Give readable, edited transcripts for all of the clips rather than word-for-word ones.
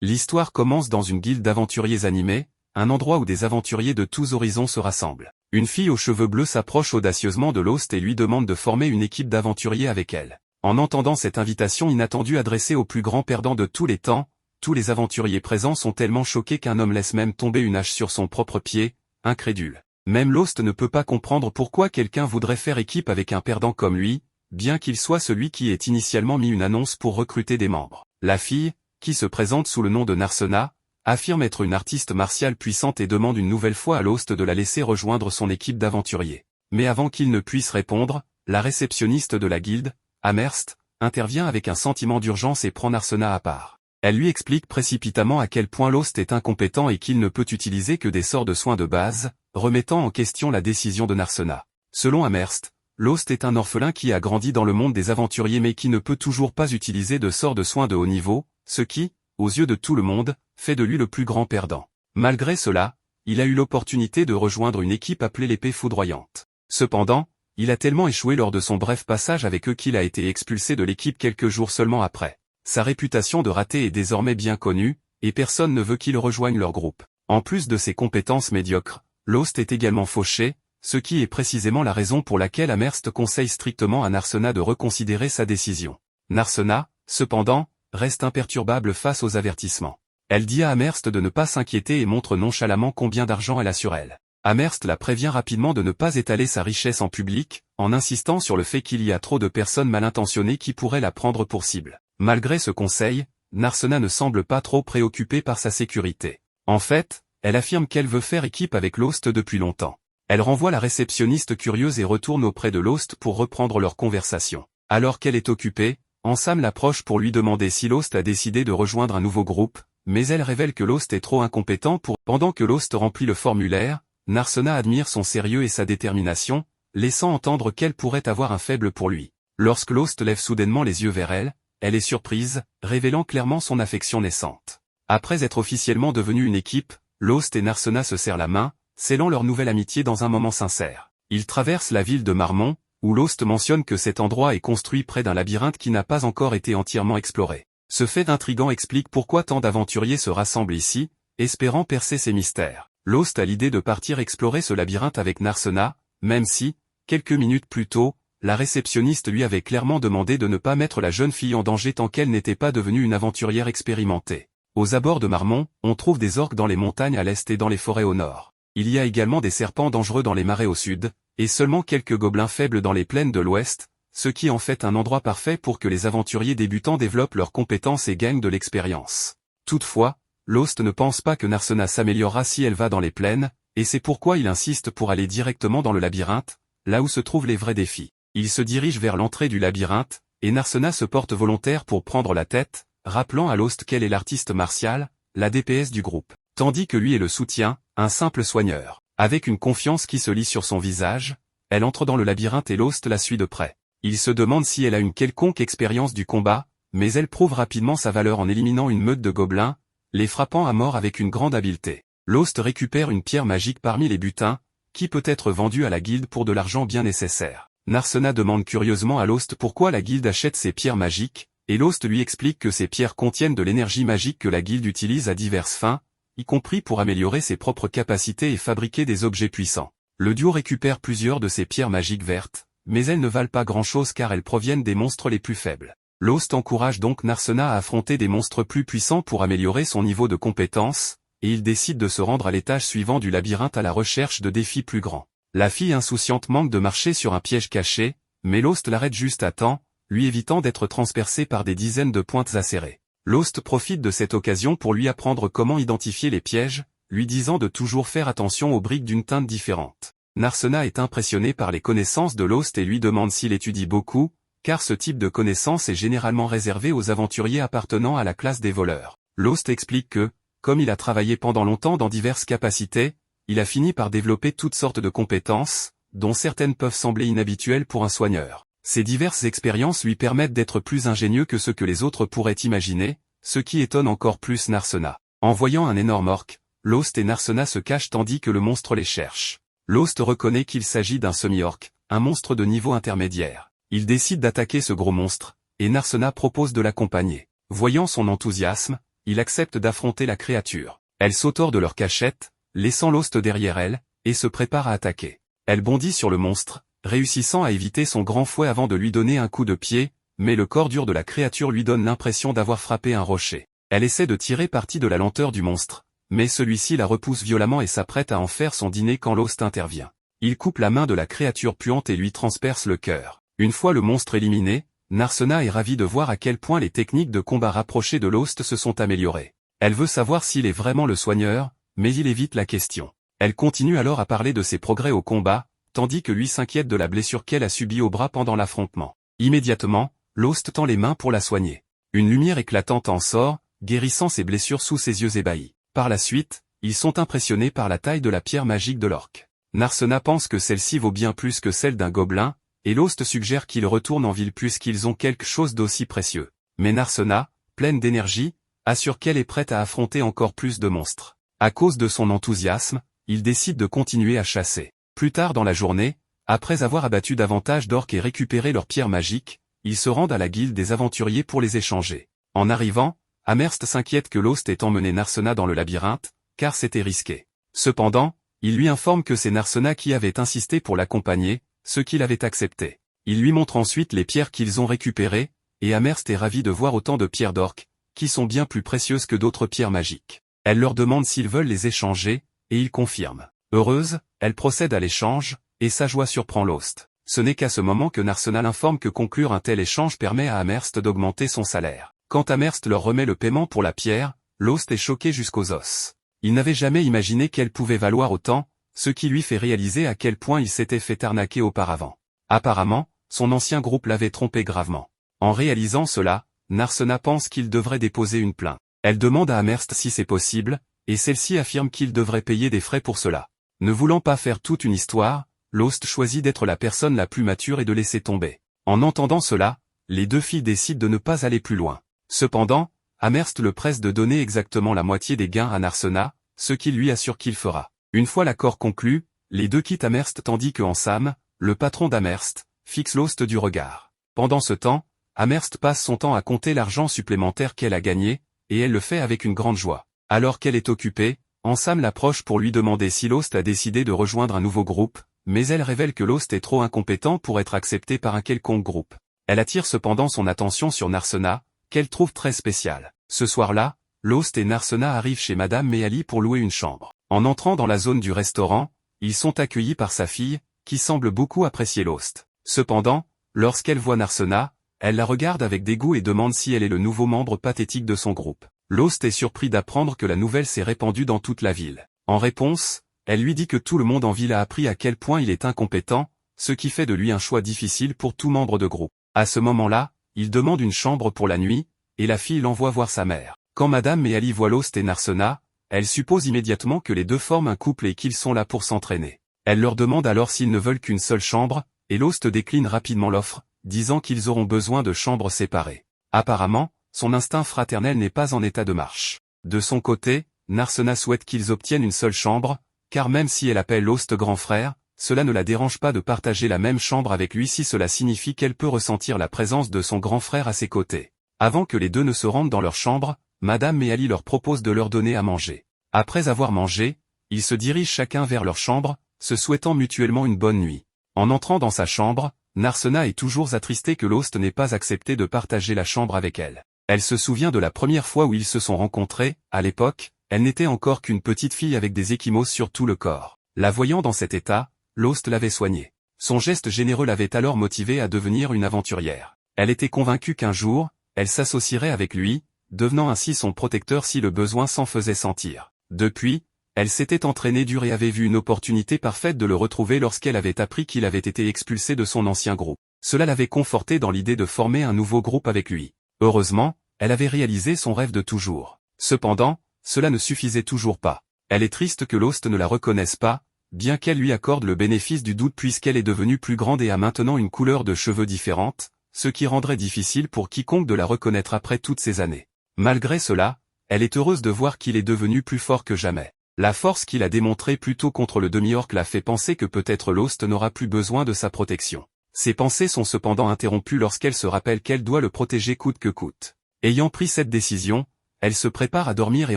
L'histoire commence dans une guilde d'aventuriers animés, un endroit où des aventuriers de tous horizons se rassemblent. Une fille aux cheveux bleus s'approche audacieusement de Lost et lui demande de former une équipe d'aventuriers avec elle. En entendant cette invitation inattendue adressée au plus grand perdant de tous les temps, tous les aventuriers présents sont tellement choqués qu'un homme laisse même tomber une hache sur son propre pied, incrédule. Même Lost ne peut pas comprendre pourquoi quelqu'un voudrait faire équipe avec un perdant comme lui, bien qu'il soit celui qui ait initialement mis une annonce pour recruter des membres. La fille, qui se présente sous le nom de Narsena, affirme être une artiste martiale puissante et demande une nouvelle fois à Lost de la laisser rejoindre son équipe d'aventuriers. Mais avant qu'il ne puisse répondre, la réceptionniste de la guilde, Amherst, intervient avec un sentiment d'urgence et prend Narsena à part. Elle lui explique précipitamment à quel point Lost est incompétent et qu'il ne peut utiliser que des sorts de soins de base, remettant en question la décision de Narsena. Selon Amherst, Lost est un orphelin qui a grandi dans le monde des aventuriers mais qui ne peut toujours pas utiliser de sorts de soins de haut niveau, ce qui, aux yeux de tout le monde, fait de lui le plus grand perdant. Malgré cela, il a eu l'opportunité de rejoindre une équipe appelée l'Épée Foudroyante. Cependant, il a tellement échoué lors de son bref passage avec eux qu'il a été expulsé de l'équipe quelques jours seulement après. Sa réputation de raté est désormais bien connue, et personne ne veut qu'il rejoigne leur groupe. En plus de ses compétences médiocres, Lost est également fauché, ce qui est précisément la raison pour laquelle Amherst conseille strictement à Narsena de reconsidérer sa décision. Narsena, cependant, reste imperturbable face aux avertissements. Elle dit à Amherst de ne pas s'inquiéter et montre nonchalamment combien d'argent elle a sur elle. Amherst la prévient rapidement de ne pas étaler sa richesse en public, en insistant sur le fait qu'il y a trop de personnes mal intentionnées qui pourraient la prendre pour cible. Malgré ce conseil, Narsena ne semble pas trop préoccupée par sa sécurité. En fait, elle affirme qu'elle veut faire équipe avec Lost depuis longtemps. Elle renvoie la réceptionniste curieuse et retourne auprès de Lost pour reprendre leur conversation. Alors qu'elle est occupée, Ansam l'approche pour lui demander si Lost a décidé de rejoindre un nouveau groupe, mais elle révèle que Lost est trop incompétent pour... Pendant que Lost remplit le formulaire, Narsena admire son sérieux et sa détermination, laissant entendre qu'elle pourrait avoir un faible pour lui. Lorsque Lost lève soudainement les yeux vers elle, elle est surprise, révélant clairement son affection naissante. Après être officiellement devenue une équipe, Lost et Narsena se serrent la main, scellant leur nouvelle amitié dans un moment sincère. Ils traversent la ville de Marmont, où Lost mentionne que cet endroit est construit près d'un labyrinthe qui n'a pas encore été entièrement exploré. Ce fait intrigant explique pourquoi tant d'aventuriers se rassemblent ici, espérant percer ces mystères. Lost a l'idée de partir explorer ce labyrinthe avec Narsena, même si, quelques minutes plus tôt, la réceptionniste lui avait clairement demandé de ne pas mettre la jeune fille en danger tant qu'elle n'était pas devenue une aventurière expérimentée. Aux abords de Marmont, on trouve des orques dans les montagnes à l'est et dans les forêts au nord. Il y a également des serpents dangereux dans les marais au sud, et seulement quelques gobelins faibles dans les plaines de l'ouest, ce qui en fait un endroit parfait pour que les aventuriers débutants développent leurs compétences et gagnent de l'expérience. Toutefois, Lost ne pense pas que Narsena s'améliorera si elle va dans les plaines, et c'est pourquoi il insiste pour aller directement dans le labyrinthe, là où se trouvent les vrais défis. Il se dirige vers l'entrée du labyrinthe, et Narsena se porte volontaire pour prendre la tête, rappelant à Lost qu'elle est l'artiste martiale, la DPS du groupe, tandis que lui est le soutien, un simple soigneur. Avec une confiance qui se lit sur son visage, elle entre dans le labyrinthe et Lost la suit de près. Il se demande si elle a une quelconque expérience du combat, mais elle prouve rapidement sa valeur en éliminant une meute de gobelins, les frappant à mort avec une grande habileté. Lost récupère une pierre magique parmi les butins, qui peut être vendue à la guilde pour de l'argent bien nécessaire. Narsena demande curieusement à Lost pourquoi la guilde achète ces pierres magiques, et Lost lui explique que ces pierres contiennent de l'énergie magique que la guilde utilise à diverses fins, y compris pour améliorer ses propres capacités et fabriquer des objets puissants. Le duo récupère plusieurs de ces pierres magiques vertes, mais elles ne valent pas grand-chose car elles proviennent des monstres les plus faibles. Lost encourage donc Narsena à affronter des monstres plus puissants pour améliorer son niveau de compétence, et il décide de se rendre à l'étage suivant du labyrinthe à la recherche de défis plus grands. La fille insouciante manque de marcher sur un piège caché, mais Lost l'arrête juste à temps, lui évitant d'être transpercé par des dizaines de pointes acérées. Lost profite de cette occasion pour lui apprendre comment identifier les pièges, lui disant de toujours faire attention aux briques d'une teinte différente. Narsena est impressionné par les connaissances de Lost et lui demande s'il étudie beaucoup, car ce type de connaissance est généralement réservé aux aventuriers appartenant à la classe des voleurs. Lost explique que, comme il a travaillé pendant longtemps dans diverses capacités, il a fini par développer toutes sortes de compétences, dont certaines peuvent sembler inhabituelles pour un soigneur. Ces diverses expériences lui permettent d'être plus ingénieux que ce que les autres pourraient imaginer, ce qui étonne encore plus Narsena. En voyant un énorme orc, Lost et Narsena se cachent tandis que le monstre les cherche. Lost reconnaît qu'il s'agit d'un semi-orc, un monstre de niveau intermédiaire. Il décide d'attaquer ce gros monstre, et Narsena propose de l'accompagner. Voyant son enthousiasme, il accepte d'affronter la créature. Elle saute hors de leur cachette, laissant Lost derrière elle, et se prépare à attaquer. Elle bondit sur le monstre, réussissant à éviter son grand fouet avant de lui donner un coup de pied, mais le corps dur de la créature lui donne l'impression d'avoir frappé un rocher. Elle essaie de tirer parti de la lenteur du monstre, mais celui-ci la repousse violemment et s'apprête à en faire son dîner quand Lost intervient. Il coupe la main de la créature puante et lui transperce le cœur. Une fois le monstre éliminé, Narsena est ravie de voir à quel point les techniques de combat rapprochées de Lost se sont améliorées. Elle veut savoir s'il est vraiment le soigneur, mais il évite la question. Elle continue alors à parler de ses progrès au combat, tandis que lui s'inquiète de la blessure qu'elle a subie au bras pendant l'affrontement. Immédiatement, Lost tend les mains pour la soigner. Une lumière éclatante en sort, guérissant ses blessures sous ses yeux ébahis. Par la suite, ils sont impressionnés par la taille de la pierre magique de l'orque. Narsena pense que celle-ci vaut bien plus que celle d'un gobelin, et Lost suggère qu'ils retournent en ville puisqu'ils ont quelque chose d'aussi précieux. Mais Narsena, pleine d'énergie, assure qu'elle est prête à affronter encore plus de monstres. À cause de son enthousiasme, il décide de continuer à chasser. Plus tard dans la journée, après avoir abattu davantage d'orques et récupéré leurs pierres magiques, ils se rendent à la guilde des aventuriers pour les échanger. En arrivant, Amherst s'inquiète que Lost ait emmené Narsena dans le labyrinthe, car c'était risqué. Cependant, il lui informe que c'est Narsena qui avait insisté pour l'accompagner, ce qu'il avait accepté. Il lui montre ensuite les pierres qu'ils ont récupérées, et Amherst est ravi de voir autant de pierres d'orques, qui sont bien plus précieuses que d'autres pierres magiques. Elle leur demande s'ils veulent les échanger, et ils confirment. Heureuse, elle procède à l'échange, et sa joie surprend Lost. Ce n'est qu'à ce moment que Narsena l'informe que conclure un tel échange permet à Amherst d'augmenter son salaire. Quand Amherst leur remet le paiement pour la pierre, Lost est choqué jusqu'aux os. Il n'avait jamais imaginé qu'elle pouvait valoir autant, ce qui lui fait réaliser à quel point il s'était fait arnaquer auparavant. Apparemment, son ancien groupe l'avait trompé gravement. En réalisant cela, Narsena pense qu'il devrait déposer une plainte. Elle demande à Amherst si c'est possible, et celle-ci affirme qu'il devrait payer des frais pour cela. Ne voulant pas faire toute une histoire, Lost choisit d'être la personne la plus mature et de laisser tomber. En entendant cela, les deux filles décident de ne pas aller plus loin. Cependant, Amherst le presse de donner exactement la moitié des gains à Narsena, ce qu'il lui assure qu'il fera. Une fois l'accord conclu, les deux quittent Amherst tandis que Sam, le patron d'Amherst, fixe Lost du regard. Pendant ce temps, Amherst passe son temps à compter l'argent supplémentaire qu'elle a gagné, et elle le fait avec une grande joie. Alors qu'elle est occupée, Sam l'approche pour lui demander si Lost a décidé de rejoindre un nouveau groupe, mais elle révèle que Lost est trop incompétent pour être accepté par un quelconque groupe. Elle attire cependant son attention sur Narsena, qu'elle trouve très spéciale. Ce soir-là, Lost et Narsena arrivent chez Madame Meali pour louer une chambre. En entrant dans la zone du restaurant, ils sont accueillis par sa fille, qui semble beaucoup apprécier Lost. Cependant, lorsqu'elle voit Narsena, elle la regarde avec dégoût et demande si elle est le nouveau membre pathétique de son groupe. Lost est surpris d'apprendre que la nouvelle s'est répandue dans toute la ville. En réponse, elle lui dit que tout le monde en ville a appris à quel point il est incompétent, ce qui fait de lui un choix difficile pour tout membre de groupe. À ce moment-là, il demande une chambre pour la nuit, et la fille l'envoie voir sa mère. Quand Madame Meali voit Lost et Narsena, elle suppose immédiatement que les deux forment un couple et qu'ils sont là pour s'entraîner. Elle leur demande alors s'ils ne veulent qu'une seule chambre, et Lost décline rapidement l'offre, disant qu'ils auront besoin de chambres séparées. Apparemment, son instinct fraternel n'est pas en état de marche. De son côté, Narsena souhaite qu'ils obtiennent une seule chambre, car même si elle appelle Lost grand frère, cela ne la dérange pas de partager la même chambre avec lui si cela signifie qu'elle peut ressentir la présence de son grand frère à ses côtés. Avant que les deux ne se rendent dans leur chambre, Madame Meali leur propose de leur donner à manger. Après avoir mangé, ils se dirigent chacun vers leur chambre, se souhaitant mutuellement une bonne nuit. En entrant dans sa chambre, Narsena est toujours attristée que Lost n'ait pas accepté de partager la chambre avec elle. Elle se souvient de la première fois où ils se sont rencontrés, à l'époque, elle n'était encore qu'une petite fille avec des ecchymoses sur tout le corps. La voyant dans cet état, Lost l'avait soignée. Son geste généreux l'avait alors motivée à devenir une aventurière. Elle était convaincue qu'un jour, elle s'associerait avec lui, devenant ainsi son protecteur si le besoin s'en faisait sentir. Depuis, elle s'était entraînée dur et avait vu une opportunité parfaite de le retrouver lorsqu'elle avait appris qu'il avait été expulsé de son ancien groupe. Cela l'avait confortée dans l'idée de former un nouveau groupe avec lui. Heureusement, elle avait réalisé son rêve de toujours. Cependant, cela ne suffisait toujours pas. Elle est triste que Lost ne la reconnaisse pas, bien qu'elle lui accorde le bénéfice du doute puisqu'elle est devenue plus grande et a maintenant une couleur de cheveux différente, ce qui rendrait difficile pour quiconque de la reconnaître après toutes ces années. Malgré cela, elle est heureuse de voir qu'il est devenu plus fort que jamais. La force qu'il a démontrée plus tôt contre le demi-orc la fait penser que peut-être Lost n'aura plus besoin de sa protection. Ses pensées sont cependant interrompues lorsqu'elle se rappelle qu'elle doit le protéger coûte que coûte. Ayant pris cette décision, elle se prépare à dormir et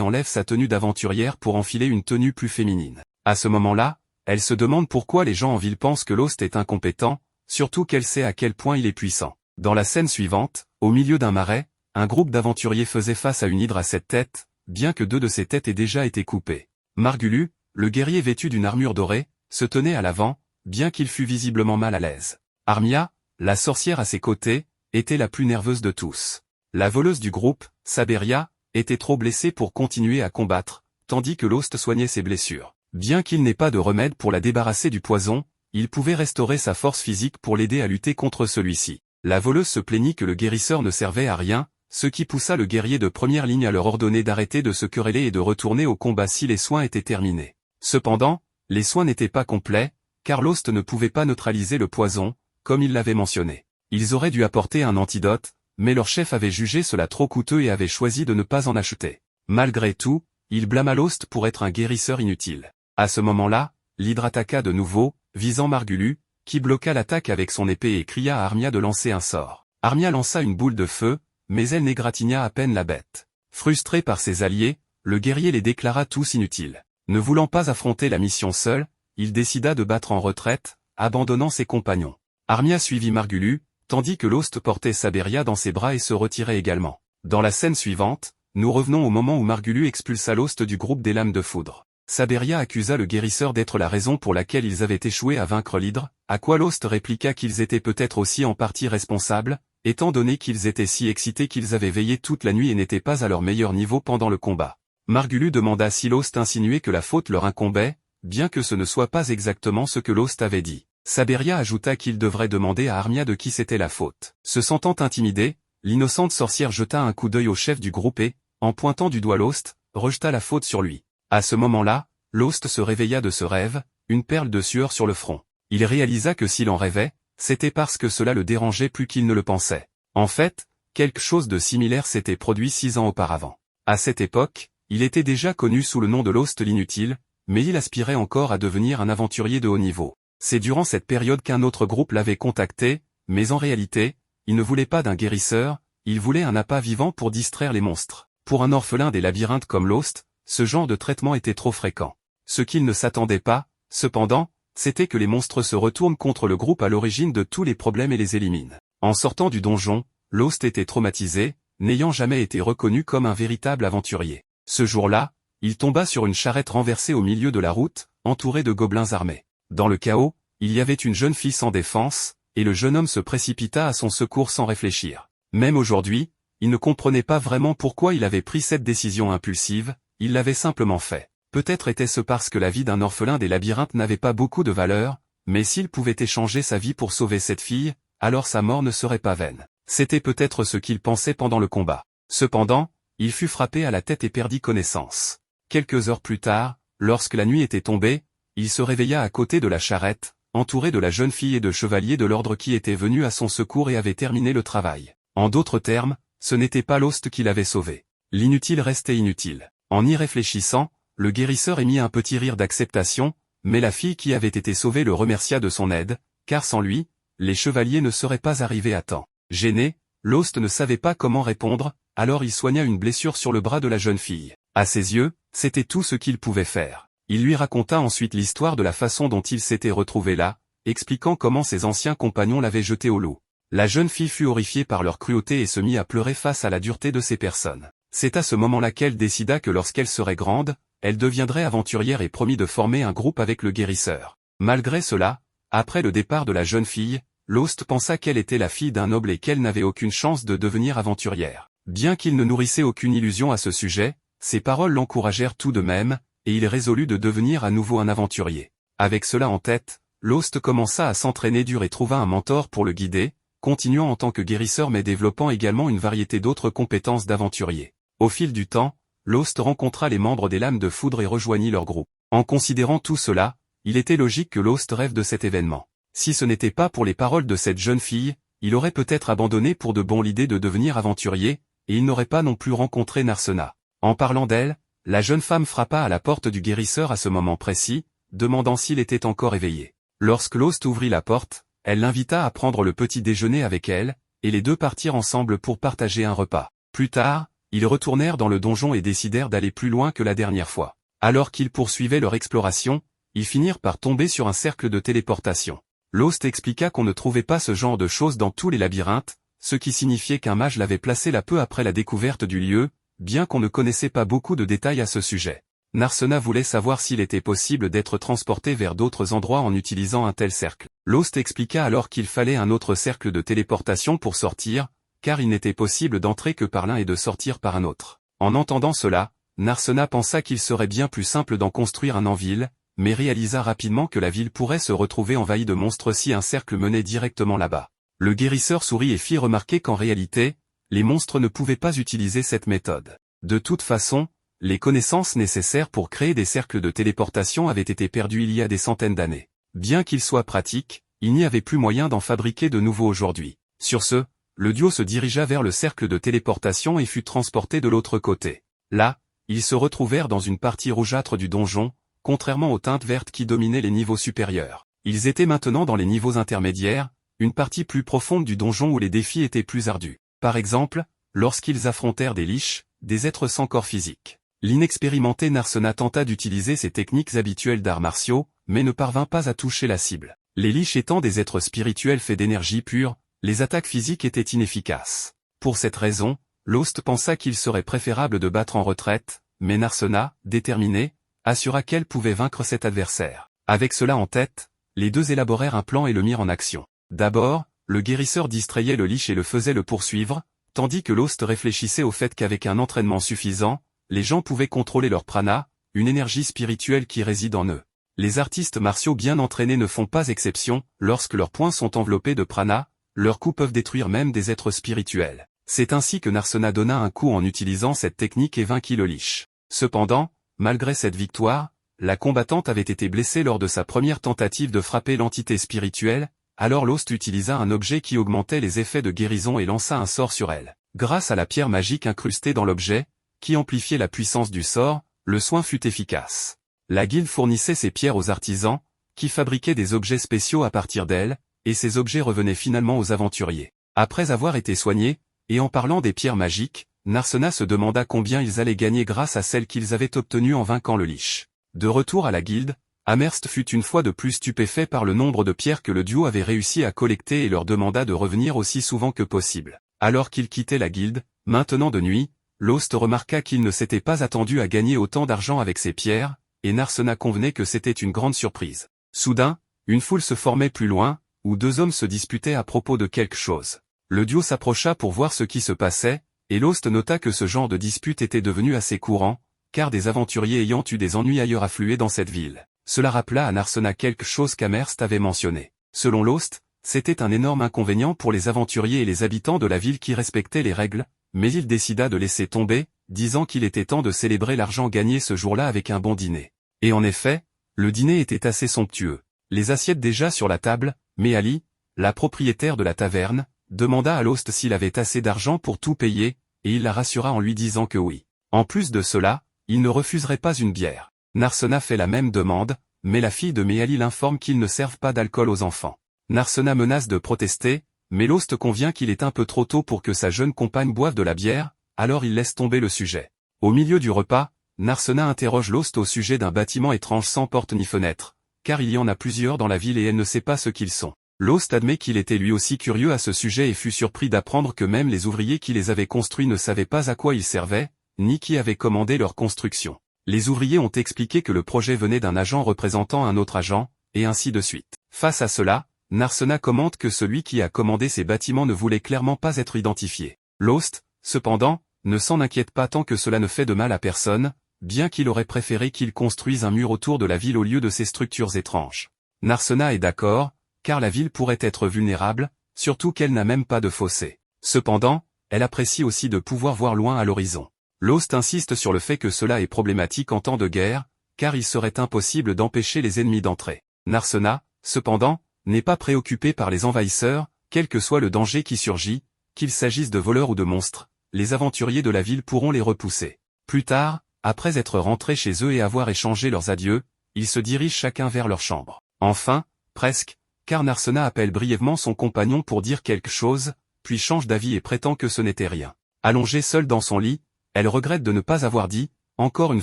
enlève sa tenue d'aventurière pour enfiler une tenue plus féminine. À ce moment-là, elle se demande pourquoi les gens en ville pensent que Lost est incompétent, surtout qu'elle sait à quel point il est puissant. Dans la scène suivante, au milieu d'un marais, un groupe d'aventuriers faisait face à une hydre à 7 têtes, bien que 2 de ses têtes aient déjà été coupées. Margulu, le guerrier vêtu d'une armure dorée, se tenait à l'avant, bien qu'il fût visiblement mal à l'aise. Armia, la sorcière à ses côtés, était la plus nerveuse de tous. La voleuse du groupe, Saberia, était trop blessée pour continuer à combattre, tandis que Lost soignait ses blessures. Bien qu'il n'ait pas de remède pour la débarrasser du poison, il pouvait restaurer sa force physique pour l'aider à lutter contre celui-ci. La voleuse se plaignit que le guérisseur ne servait à rien, ce qui poussa le guerrier de première ligne à leur ordonner d'arrêter de se quereller et de retourner au combat si les soins étaient terminés. Cependant, les soins n'étaient pas complets, car Lost ne pouvait pas neutraliser le poison, comme il l'avait mentionné. Ils auraient dû apporter un antidote, mais leur chef avait jugé cela trop coûteux et avait choisi de ne pas en acheter. Malgré tout, il blâma Lost pour être un guérisseur inutile. À ce moment-là, l'hydre attaqua de nouveau, visant Margulu, qui bloqua l'attaque avec son épée et cria à Armia de lancer un sort. Armia lança une boule de feu, mais elle n'égratigna à peine la bête. Frustré par ses alliés, le guerrier les déclara tous inutiles. Ne voulant pas affronter la mission seul, il décida de battre en retraite, abandonnant ses compagnons. Armia suivit Margulu, tandis que Lost portait Saberia dans ses bras et se retirait également. Dans la scène suivante, nous revenons au moment où Margulu expulsa Lost du groupe des lames de foudre. Saberia accusa le guérisseur d'être la raison pour laquelle ils avaient échoué à vaincre l'hydre, à quoi Lost répliqua qu'ils étaient peut-être aussi en partie responsables, étant donné qu'ils étaient si excités qu'ils avaient veillé toute la nuit et n'étaient pas à leur meilleur niveau pendant le combat. Margulu demanda si Lost insinuait que la faute leur incombait, bien que ce ne soit pas exactement ce que Lost avait dit. Saberia ajouta qu'il devrait demander à Armia de qui c'était la faute. Se sentant intimidée, l'innocente sorcière jeta un coup d'œil au chef du groupe et, en pointant du doigt Lost, rejeta la faute sur lui. À ce moment-là, Lost se réveilla de ce rêve, une perle de sueur sur le front. Il réalisa que s'il en rêvait, c'était parce que cela le dérangeait plus qu'il ne le pensait. En fait, quelque chose de similaire s'était produit 6 ans auparavant. À cette époque, il était déjà connu sous le nom de Lost l'inutile, mais il aspirait encore à devenir un aventurier de haut niveau. C'est durant cette période qu'un autre groupe l'avait contacté, mais en réalité, il ne voulait pas d'un guérisseur, il voulait un appât vivant pour distraire les monstres. Pour un orphelin des labyrinthes comme Lost, ce genre de traitement était trop fréquent. Ce qu'il ne s'attendait pas, cependant, c'était que les monstres se retournent contre le groupe à l'origine de tous les problèmes et les éliminent. En sortant du donjon, Lost était traumatisé, n'ayant jamais été reconnu comme un véritable aventurier. Ce jour-là, il tomba sur une charrette renversée au milieu de la route, entourée de gobelins armés. Dans le chaos, il y avait une jeune fille sans défense, et le jeune homme se précipita à son secours sans réfléchir. Même aujourd'hui, il ne comprenait pas vraiment pourquoi il avait pris cette décision impulsive, il l'avait simplement fait. Peut-être était-ce parce que la vie d'un orphelin des labyrinthes n'avait pas beaucoup de valeur, mais s'il pouvait échanger sa vie pour sauver cette fille, alors sa mort ne serait pas vaine. C'était peut-être ce qu'il pensait pendant le combat. Cependant, il fut frappé à la tête et perdit connaissance. Quelques heures plus tard, lorsque la nuit était tombée, il se réveilla à côté de la charrette, entouré de la jeune fille et de chevaliers de l'ordre qui étaient venus à son secours et avaient terminé le travail. En d'autres termes, ce n'était pas Lost qui l'avait sauvé. L'inutile restait inutile. En y réfléchissant, le guérisseur émit un petit rire d'acceptation, mais la fille qui avait été sauvée le remercia de son aide, car sans lui, les chevaliers ne seraient pas arrivés à temps. Gêné, Lost ne savait pas comment répondre, alors il soigna une blessure sur le bras de la jeune fille. À ses yeux, c'était tout ce qu'il pouvait faire. Il lui raconta ensuite l'histoire de la façon dont il s'était retrouvé là, expliquant comment ses anciens compagnons l'avaient jeté au loup. La jeune fille fut horrifiée par leur cruauté et se mit à pleurer face à la dureté de ces personnes. C'est à ce moment-là qu'elle décida que lorsqu'elle serait grande, elle deviendrait aventurière et promit de former un groupe avec le guérisseur. Malgré cela, après le départ de la jeune fille, Lost pensa qu'elle était la fille d'un noble et qu'elle n'avait aucune chance de devenir aventurière. Bien qu'il ne nourrissait aucune illusion à ce sujet, ses paroles l'encouragèrent tout de même, et il résolut de devenir à nouveau un aventurier. Avec cela en tête, Lost commença à s'entraîner dur et trouva un mentor pour le guider, continuant en tant que guérisseur mais développant également une variété d'autres compétences d'aventurier. Au fil du temps, Lost rencontra les membres des Lames de Foudre et rejoignit leur groupe. En considérant tout cela, il était logique que Lost rêve de cet événement. Si ce n'était pas pour les paroles de cette jeune fille, il aurait peut-être abandonné pour de bon l'idée de devenir aventurier, et il n'aurait pas non plus rencontré Narsena. En parlant d'elle, la jeune femme frappa à la porte du guérisseur à ce moment précis, demandant s'il était encore éveillé. Lorsque Lost ouvrit la porte, elle l'invita à prendre le petit déjeuner avec elle, et les deux partirent ensemble pour partager un repas. Plus tard, ils retournèrent dans le donjon et décidèrent d'aller plus loin que la dernière fois. Alors qu'ils poursuivaient leur exploration, ils finirent par tomber sur un cercle de téléportation. Lost expliqua qu'on ne trouvait pas ce genre de choses dans tous les labyrinthes, ce qui signifiait qu'un mage l'avait placé là peu après la découverte du lieu, bien qu'on ne connaissait pas beaucoup de détails à ce sujet. Narsena voulait savoir s'il était possible d'être transporté vers d'autres endroits en utilisant un tel cercle. Lost expliqua alors qu'il fallait un autre cercle de téléportation pour sortir, car il n'était possible d'entrer que par l'un et de sortir par un autre. En entendant cela, Narsena pensa qu'il serait bien plus simple d'en construire un en ville, mais réalisa rapidement que la ville pourrait se retrouver envahie de monstres si un cercle menait directement là-bas. Le guérisseur sourit et fit remarquer qu'en réalité, les monstres ne pouvaient pas utiliser cette méthode. De toute façon, les connaissances nécessaires pour créer des cercles de téléportation avaient été perdues il y a des centaines d'années. Bien qu'ils soient pratiques, il n'y avait plus moyen d'en fabriquer de nouveaux aujourd'hui. Sur ce, le duo se dirigea vers le cercle de téléportation et fut transporté de l'autre côté. Là, ils se retrouvèrent dans une partie rougeâtre du donjon, contrairement aux teintes vertes qui dominaient les niveaux supérieurs. Ils étaient maintenant dans les niveaux intermédiaires, une partie plus profonde du donjon où les défis étaient plus ardus. Par exemple, lorsqu'ils affrontèrent des liches, des êtres sans corps physique. L'inexpérimenté Narsena tenta d'utiliser ses techniques habituelles d'arts martiaux, mais ne parvint pas à toucher la cible. Les liches étant des êtres spirituels faits d'énergie pure, les attaques physiques étaient inefficaces. Pour cette raison, Lost pensa qu'il serait préférable de battre en retraite, mais Narsena, déterminé, assura qu'elle pouvait vaincre cet adversaire. Avec cela en tête, les deux élaborèrent un plan et le mirent en action. D'abord, le guérisseur distrayait le liche et le faisait le poursuivre, tandis que Lost réfléchissait au fait qu'avec un entraînement suffisant, les gens pouvaient contrôler leur prana, une énergie spirituelle qui réside en eux. Les artistes martiaux bien entraînés ne font pas exception, lorsque leurs poings sont enveloppés de prana, leurs coups peuvent détruire même des êtres spirituels. C'est ainsi que Narsena donna un coup en utilisant cette technique et vainquit le liche. Cependant, malgré cette victoire, la combattante avait été blessée lors de sa première tentative de frapper l'entité spirituelle, alors Lost utilisa un objet qui augmentait les effets de guérison et lança un sort sur elle. Grâce à la pierre magique incrustée dans l'objet, qui amplifiait la puissance du sort, le soin fut efficace. La guilde fournissait ces pierres aux artisans, qui fabriquaient des objets spéciaux à partir d'elles, et ces objets revenaient finalement aux aventuriers. Après avoir été soignés, et en parlant des pierres magiques, Narsena se demanda combien ils allaient gagner grâce à celles qu'ils avaient obtenues en vainquant le liche. De retour à la guilde, Amherst fut une fois de plus stupéfait par le nombre de pierres que le duo avait réussi à collecter et leur demanda de revenir aussi souvent que possible. Alors qu'ils quittaient la guilde, maintenant de nuit, Lost remarqua qu'il ne s'était pas attendu à gagner autant d'argent avec ces pierres, et Narsena convenait que c'était une grande surprise. Soudain, une foule se formait plus loin, où deux hommes se disputaient à propos de quelque chose. Le duo s'approcha pour voir ce qui se passait, et Lost nota que ce genre de dispute était devenu assez courant, car des aventuriers ayant eu des ennuis ailleurs affluaient dans cette ville. Cela rappela à Narsena quelque chose qu'Amherst avait mentionné. Selon Lost, c'était un énorme inconvénient pour les aventuriers et les habitants de la ville qui respectaient les règles, mais il décida de laisser tomber, disant qu'il était temps de célébrer l'argent gagné ce jour-là avec un bon dîner. Et en effet, le dîner était assez somptueux. Les assiettes déjà sur la table, mais Ali, la propriétaire de la taverne, demanda à Lost s'il avait assez d'argent pour tout payer, et il la rassura en lui disant que oui. En plus de cela, il ne refuserait pas une bière. Narsena fait la même demande, mais la fille de Méali l'informe qu'ils ne servent pas d'alcool aux enfants. Narsena menace de protester, mais Lost convient qu'il est un peu trop tôt pour que sa jeune compagne boive de la bière, alors il laisse tomber le sujet. Au milieu du repas, Narsena interroge Lost au sujet d'un bâtiment étrange sans porte ni fenêtre, car il y en a plusieurs dans la ville et elle ne sait pas ce qu'ils sont. Lost admet qu'il était lui aussi curieux à ce sujet et fut surpris d'apprendre que même les ouvriers qui les avaient construits ne savaient pas à quoi ils servaient, ni qui avait commandé leur construction. Les ouvriers ont expliqué que le projet venait d'un agent représentant un autre agent, et ainsi de suite. Face à cela, Narsena commente que celui qui a commandé ces bâtiments ne voulait clairement pas être identifié. Lost, cependant, ne s'en inquiète pas tant que cela ne fait de mal à personne, bien qu'il aurait préféré qu'ils construisent un mur autour de la ville au lieu de ces structures étranges. Narsena est d'accord, car la ville pourrait être vulnérable, surtout qu'elle n'a même pas de fossé. Cependant, elle apprécie aussi de pouvoir voir loin à l'horizon. Lost insiste sur le fait que cela est problématique en temps de guerre, car il serait impossible d'empêcher les ennemis d'entrer. Narsena, cependant, n'est pas préoccupé par les envahisseurs, quel que soit le danger qui surgit, qu'il s'agisse de voleurs ou de monstres, les aventuriers de la ville pourront les repousser. Plus tard, après être rentrés chez eux et avoir échangé leurs adieux, ils se dirigent chacun vers leur chambre. Enfin, presque, car Narsena appelle brièvement son compagnon pour dire quelque chose, puis change d'avis et prétend que ce n'était rien. Allongé seul dans son lit, Elle regrette de ne pas avoir dit, encore une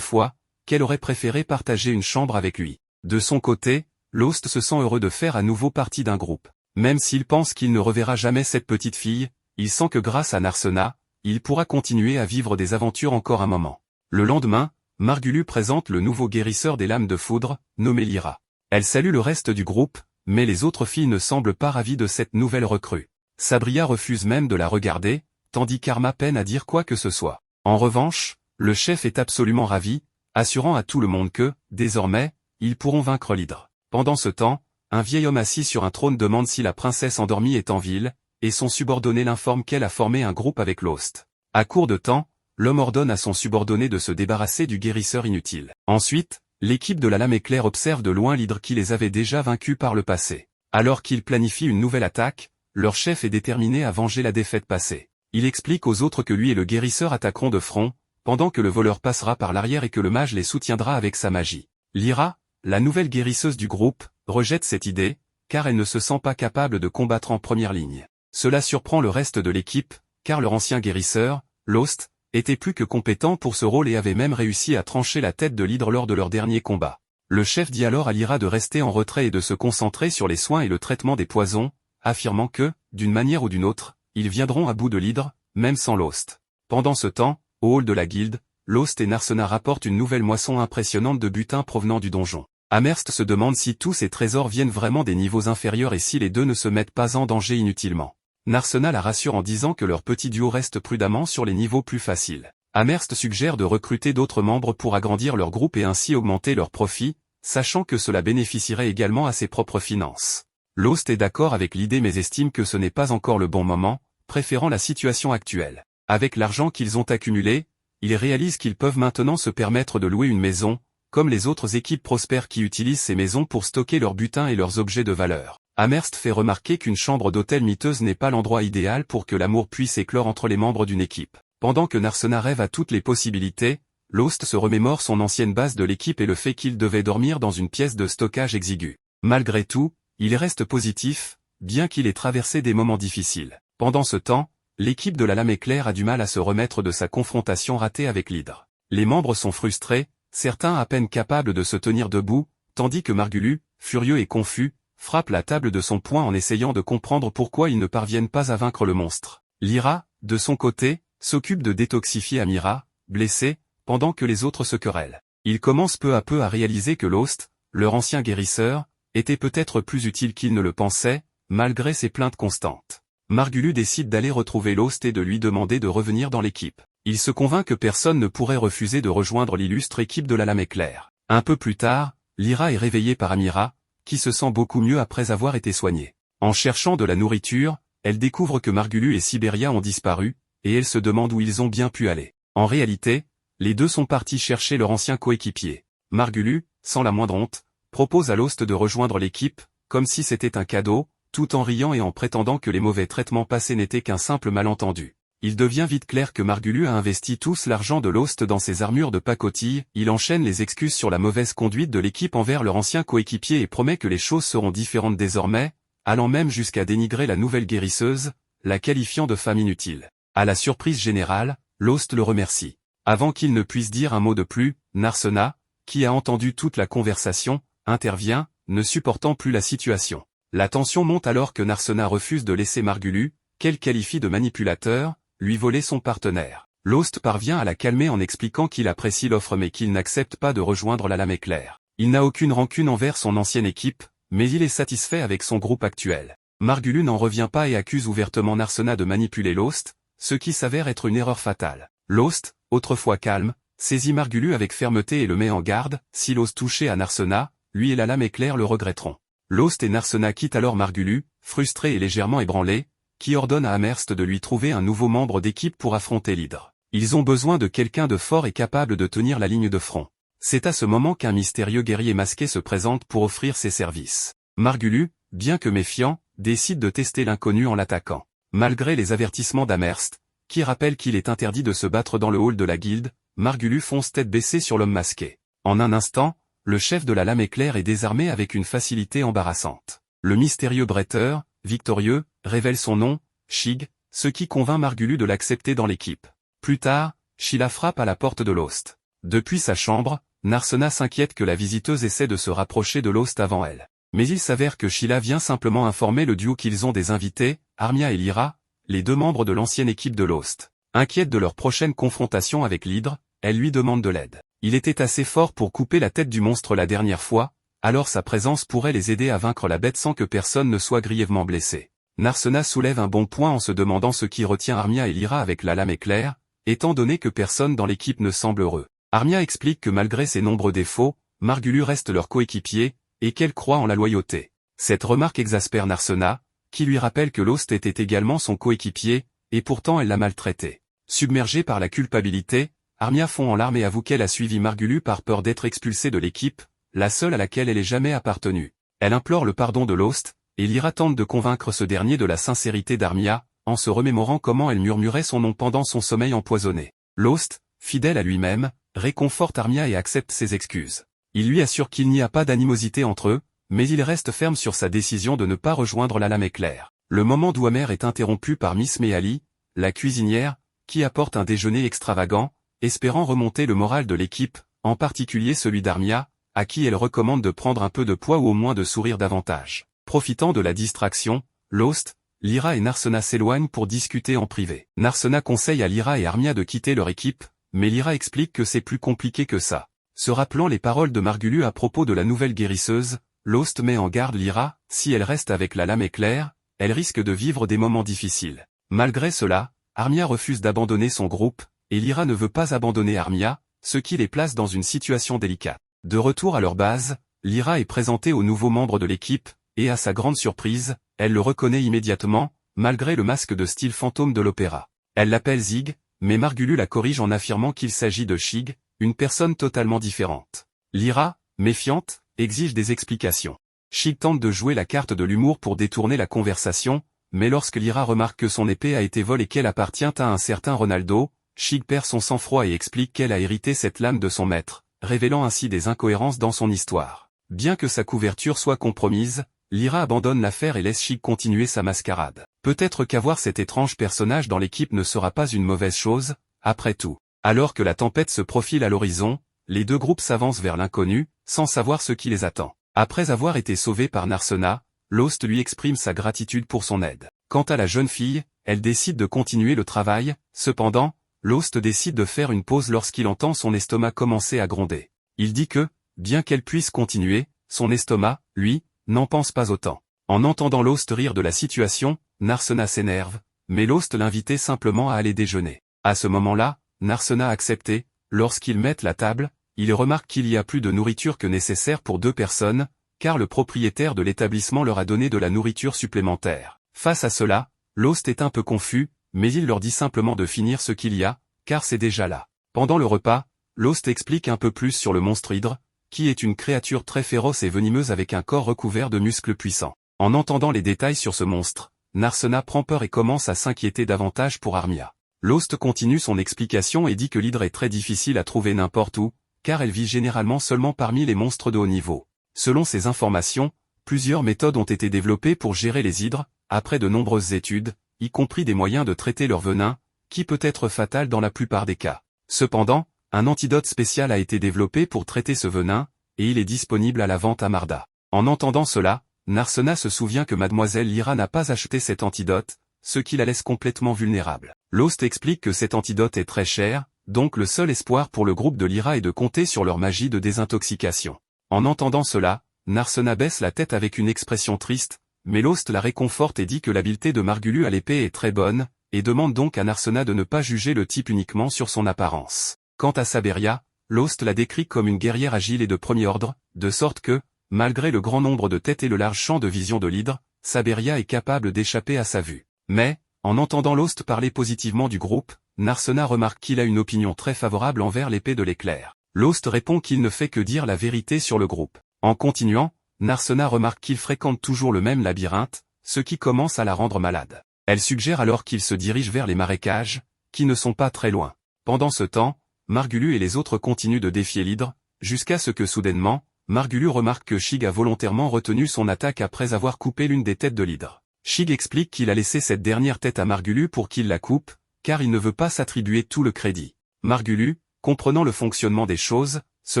fois, qu'elle aurait préféré partager une chambre avec lui. De son côté, Lost se sent heureux de faire à nouveau partie d'un groupe. Même s'il pense qu'il ne reverra jamais cette petite fille, il sent que grâce à Narsena, il pourra continuer à vivre des aventures encore un moment. Le lendemain, Margulies présente le nouveau guérisseur des lames de foudre, nommé Lyra. Elle salue le reste du groupe, mais les autres filles ne semblent pas ravies de cette nouvelle recrue. Sabria refuse même de la regarder, tandis qu'Arma peine à dire quoi que ce soit. En revanche, le chef est absolument ravi, assurant à tout le monde que, désormais, ils pourront vaincre l'hydre. Pendant ce temps, un vieil homme assis sur un trône demande si la princesse endormie est en ville, et son subordonné l'informe qu'elle a formé un groupe avec Lost. À court de temps, l'homme ordonne à son subordonné de se débarrasser du guérisseur inutile. Ensuite, l'équipe de la Lame Éclair observe de loin l'hydre qui les avait déjà vaincus par le passé. Alors qu'ils planifient une nouvelle attaque, leur chef est déterminé à venger la défaite passée. Il explique aux autres que lui et le guérisseur attaqueront de front, pendant que le voleur passera par l'arrière et que le mage les soutiendra avec sa magie. Lyra, la nouvelle guérisseuse du groupe, rejette cette idée, car elle ne se sent pas capable de combattre en première ligne. Cela surprend le reste de l'équipe, car leur ancien guérisseur, Lost, était plus que compétent pour ce rôle et avait même réussi à trancher la tête de l'hydre lors de leur dernier combat. Le chef dit alors à Lyra de rester en retrait et de se concentrer sur les soins et le traitement des poisons, affirmant que, d'une manière ou d'une autre, ils viendront à bout de l'hydre, même sans Lost. Pendant ce temps, au hall de la guilde, Lost et Narsena rapportent une nouvelle moisson impressionnante de butin provenant du donjon. Amherst se demande si tous ces trésors viennent vraiment des niveaux inférieurs et si les deux ne se mettent pas en danger inutilement. Narsena la rassure en disant que leur petit duo reste prudemment sur les niveaux plus faciles. Amherst suggère de recruter d'autres membres pour agrandir leur groupe et ainsi augmenter leurs profits, sachant que cela bénéficierait également à ses propres finances. Lost est d'accord avec l'idée mais estime que ce n'est pas encore le bon moment, préférant la situation actuelle. Avec l'argent qu'ils ont accumulé, ils réalisent qu'ils peuvent maintenant se permettre de louer une maison, comme les autres équipes prospères qui utilisent ces maisons pour stocker leurs butins et leurs objets de valeur. Amherst fait remarquer qu'une chambre d'hôtel miteuse n'est pas l'endroit idéal pour que l'amour puisse éclore entre les membres d'une équipe. Pendant que Narsena rêve à toutes les possibilités, Lost se remémore son ancienne base de l'équipe et le fait qu'il devait dormir dans une pièce de stockage exiguë. Malgré tout, il reste positif, bien qu'il ait traversé des moments difficiles. Pendant ce temps, l'équipe de la Lame Éclair a du mal à se remettre de sa confrontation ratée avec l'hydre. Les membres sont frustrés, certains à peine capables de se tenir debout, tandis que Margulies, furieux et confus, frappe la table de son poing en essayant de comprendre pourquoi ils ne parviennent pas à vaincre le monstre. Lyra, de son côté, s'occupe de détoxifier Amira, blessée, pendant que les autres se querellent. Ils commencent peu à peu à réaliser que Lost, leur ancien guérisseur, était peut-être plus utile qu'ils ne le pensaient, malgré ses plaintes constantes. Margulies décide d'aller retrouver Lost et de lui demander de revenir dans l'équipe. Il se convainc que personne ne pourrait refuser de rejoindre l'illustre équipe de la Lame Éclair. Un peu plus tard, Lyra est réveillée par Amira, qui se sent beaucoup mieux après avoir été soignée. En cherchant de la nourriture, elle découvre que Margulies et Siberia ont disparu, et elle se demande où ils ont bien pu aller. En réalité, les deux sont partis chercher leur ancien coéquipier. Margulies, sans la moindre honte, propose à Lost de rejoindre l'équipe, comme si c'était un cadeau, tout en riant et en prétendant que les mauvais traitements passés n'étaient qu'un simple malentendu. Il devient vite clair que Margulies a investi tout l'argent de Lost dans ses armures de pacotille, il enchaîne les excuses sur la mauvaise conduite de l'équipe envers leur ancien coéquipier et promet que les choses seront différentes désormais, allant même jusqu'à dénigrer la nouvelle guérisseuse, la qualifiant de femme inutile. À la surprise générale, Lost le remercie. Avant qu'il ne puisse dire un mot de plus, Narsena, qui a entendu toute la conversation, intervient, ne supportant plus la situation. La tension monte alors que Narsena refuse de laisser Margulies, qu'elle qualifie de manipulateur, lui voler son partenaire. Lost parvient à la calmer en expliquant qu'il apprécie l'offre mais qu'il n'accepte pas de rejoindre la Lame Éclair. Il n'a aucune rancune envers son ancienne équipe, mais il est satisfait avec son groupe actuel. Margulies n'en revient pas et accuse ouvertement Narsena de manipuler Lost, ce qui s'avère être une erreur fatale. Lost, autrefois calme, saisit Margulies avec fermeté et le met en garde, s'il ose toucher à Narsena, lui et la Lame Éclair le regretteront. Lost et Narsena quittent alors Margulies, frustré et légèrement ébranlé, qui ordonne à Amherst de lui trouver un nouveau membre d'équipe pour affronter l'hydre. Ils ont besoin de quelqu'un de fort et capable de tenir la ligne de front. C'est à ce moment qu'un mystérieux guerrier masqué se présente pour offrir ses services. Margulies, bien que méfiant, décide de tester l'inconnu en l'attaquant. Malgré les avertissements d'Amherst, qui rappelle qu'il est interdit de se battre dans le hall de la guilde, Margulies fonce tête baissée sur l'homme masqué. En un instant, le chef de la Lame Éclair est désarmé avec une facilité embarrassante. Le mystérieux bretteur, victorieux, révèle son nom, Shig, ce qui convainc Margulies de l'accepter dans l'équipe. Plus tard, Sheila frappe à la porte de Lost. Depuis sa chambre, Narsena s'inquiète que la visiteuse essaie de se rapprocher de Lost avant elle. Mais il s'avère que Sheila vient simplement informer le duo qu'ils ont des invités, Armia et Lyra, les deux membres de l'ancienne équipe de Lost. Inquiète de leur prochaine confrontation avec l'Hydre, elle lui demande de l'aide. Il était assez fort pour couper la tête du monstre la dernière fois, alors sa présence pourrait les aider à vaincre la bête sans que personne ne soit grièvement blessé. Narsena soulève un bon point en se demandant ce qui retient Armia et Lyra avec la lame éclair, étant donné que personne dans l'équipe ne semble heureux. Armia explique que malgré ses nombreux défauts, Margulius reste leur coéquipier, et qu'elle croit en la loyauté. Cette remarque exaspère Narsena, qui lui rappelle que Lost était également son coéquipier, et pourtant elle l'a maltraité. Submergée par la culpabilité, Armia fond en larmes et avoue qu'elle a suivi Margulius par peur d'être expulsée de l'équipe, la seule à laquelle elle ait jamais appartenu. Elle implore le pardon de Lost, et Lyra tente de convaincre ce dernier de la sincérité d'Armia, en se remémorant comment elle murmurait son nom pendant son sommeil empoisonné. Lost, fidèle à lui-même, réconforte Armia et accepte ses excuses. Il lui assure qu'il n'y a pas d'animosité entre eux, mais il reste ferme sur sa décision de ne pas rejoindre la lame éclair. Le moment douamer est interrompu par Miss Meali, la cuisinière, qui apporte un déjeuner extravagant, espérant remonter le moral de l'équipe, en particulier celui d'Armia, à qui elle recommande de prendre un peu de poids ou au moins de sourire davantage. Profitant de la distraction, Lost, Lyra et Narsena s'éloignent pour discuter en privé. Narsena conseille à Lyra et Armia de quitter leur équipe, mais Lyra explique que c'est plus compliqué que ça. Se rappelant les paroles de Margulius à propos de la nouvelle guérisseuse, Lost met en garde Lyra, si elle reste avec la lame éclair, elle risque de vivre des moments difficiles. Malgré cela, Armia refuse d'abandonner son groupe, et Lyra ne veut pas abandonner Armia, ce qui les place dans une situation délicate. De retour à leur base, Lyra est présentée aux nouveaux membres de l'équipe, et à sa grande surprise, elle le reconnaît immédiatement, malgré le masque de style fantôme de l'opéra. Elle l'appelle Zig, mais Margulius la corrige en affirmant qu'il s'agit de Shig, une personne totalement différente. Lyra, méfiante, exige des explications. Shig tente de jouer la carte de l'humour pour détourner la conversation, mais lorsque Lyra remarque que son épée a été volée et qu'elle appartient à un certain Ronaldo, Shig perd son sang-froid et explique qu'elle a hérité cette lame de son maître, révélant ainsi des incohérences dans son histoire. Bien que sa couverture soit compromise, Lyra abandonne l'affaire et laisse Shig continuer sa mascarade. Peut-être qu'avoir cet étrange personnage dans l'équipe ne sera pas une mauvaise chose, après tout. Alors que la tempête se profile à l'horizon, les deux groupes s'avancent vers l'inconnu, sans savoir ce qui les attend. Après avoir été sauvés par Narsena, Lost lui exprime sa gratitude pour son aide. Quant à la jeune fille, elle décide de continuer le travail, cependant, Lost décide de faire une pause lorsqu'il entend son estomac commencer à gronder. Il dit que, bien qu'elle puisse continuer, son estomac, lui, n'en pense pas autant. En entendant Lost rire de la situation, Narsena s'énerve, mais Lost l'invitait simplement à aller déjeuner. À ce moment-là, Narsena a accepté. Lorsqu'ils mettent la table, il remarque qu'il y a plus de nourriture que nécessaire pour 2 personnes, car le propriétaire de l'établissement leur a donné de la nourriture supplémentaire. Face à cela, Lost est un peu confus, mais il leur dit simplement de finir ce qu'il y a, car c'est déjà là. Pendant le repas, Lost explique un peu plus sur le monstre Hydre, qui est une créature très féroce et venimeuse avec un corps recouvert de muscles puissants. En entendant les détails sur ce monstre, Narsena prend peur et commence à s'inquiéter davantage pour Armia. Lost continue son explication et dit que l'hydre est très difficile à trouver n'importe où, car elle vit généralement seulement parmi les monstres de haut niveau. Selon ces informations, plusieurs méthodes ont été développées pour gérer les hydres, après de nombreuses études, y compris des moyens de traiter leur venin, qui peut être fatal dans la plupart des cas. Cependant, un antidote spécial a été développé pour traiter ce venin, et il est disponible à la vente à Marda. En entendant cela, Narsena se souvient que Mademoiselle Lyra n'a pas acheté cet antidote, ce qui la laisse complètement vulnérable. Lost explique que cet antidote est très cher, donc le seul espoir pour le groupe de Lyra est de compter sur leur magie de désintoxication. En entendant cela, Narsena baisse la tête avec une expression triste, mais Lost la réconforte et dit que l'habileté de Margulius à l'épée est très bonne, et demande donc à Narsena de ne pas juger le type uniquement sur son apparence. Quant à Saberia, Lost la décrit comme une guerrière agile et de premier ordre, de sorte que, malgré le grand nombre de têtes et le large champ de vision de l'hydre, Saberia est capable d'échapper à sa vue. Mais, en entendant Lost parler positivement du groupe, Narsena remarque qu'il a une opinion très favorable envers l'épée de l'éclair. Lost répond qu'il ne fait que dire la vérité sur le groupe. En continuant, Narsena remarque qu'il fréquente toujours le même labyrinthe, ce qui commence à la rendre malade. Elle suggère alors qu'il se dirige vers les marécages, qui ne sont pas très loin. Pendant ce temps, Margulius et les autres continuent de défier l'hydre, jusqu'à ce que soudainement, Margulius remarque que Shig a volontairement retenu son attaque après avoir coupé l'une des têtes de l'hydre. Shig explique qu'il a laissé cette dernière tête à Margulius pour qu'il la coupe, car il ne veut pas s'attribuer tout le crédit. Margulius, comprenant le fonctionnement des choses, se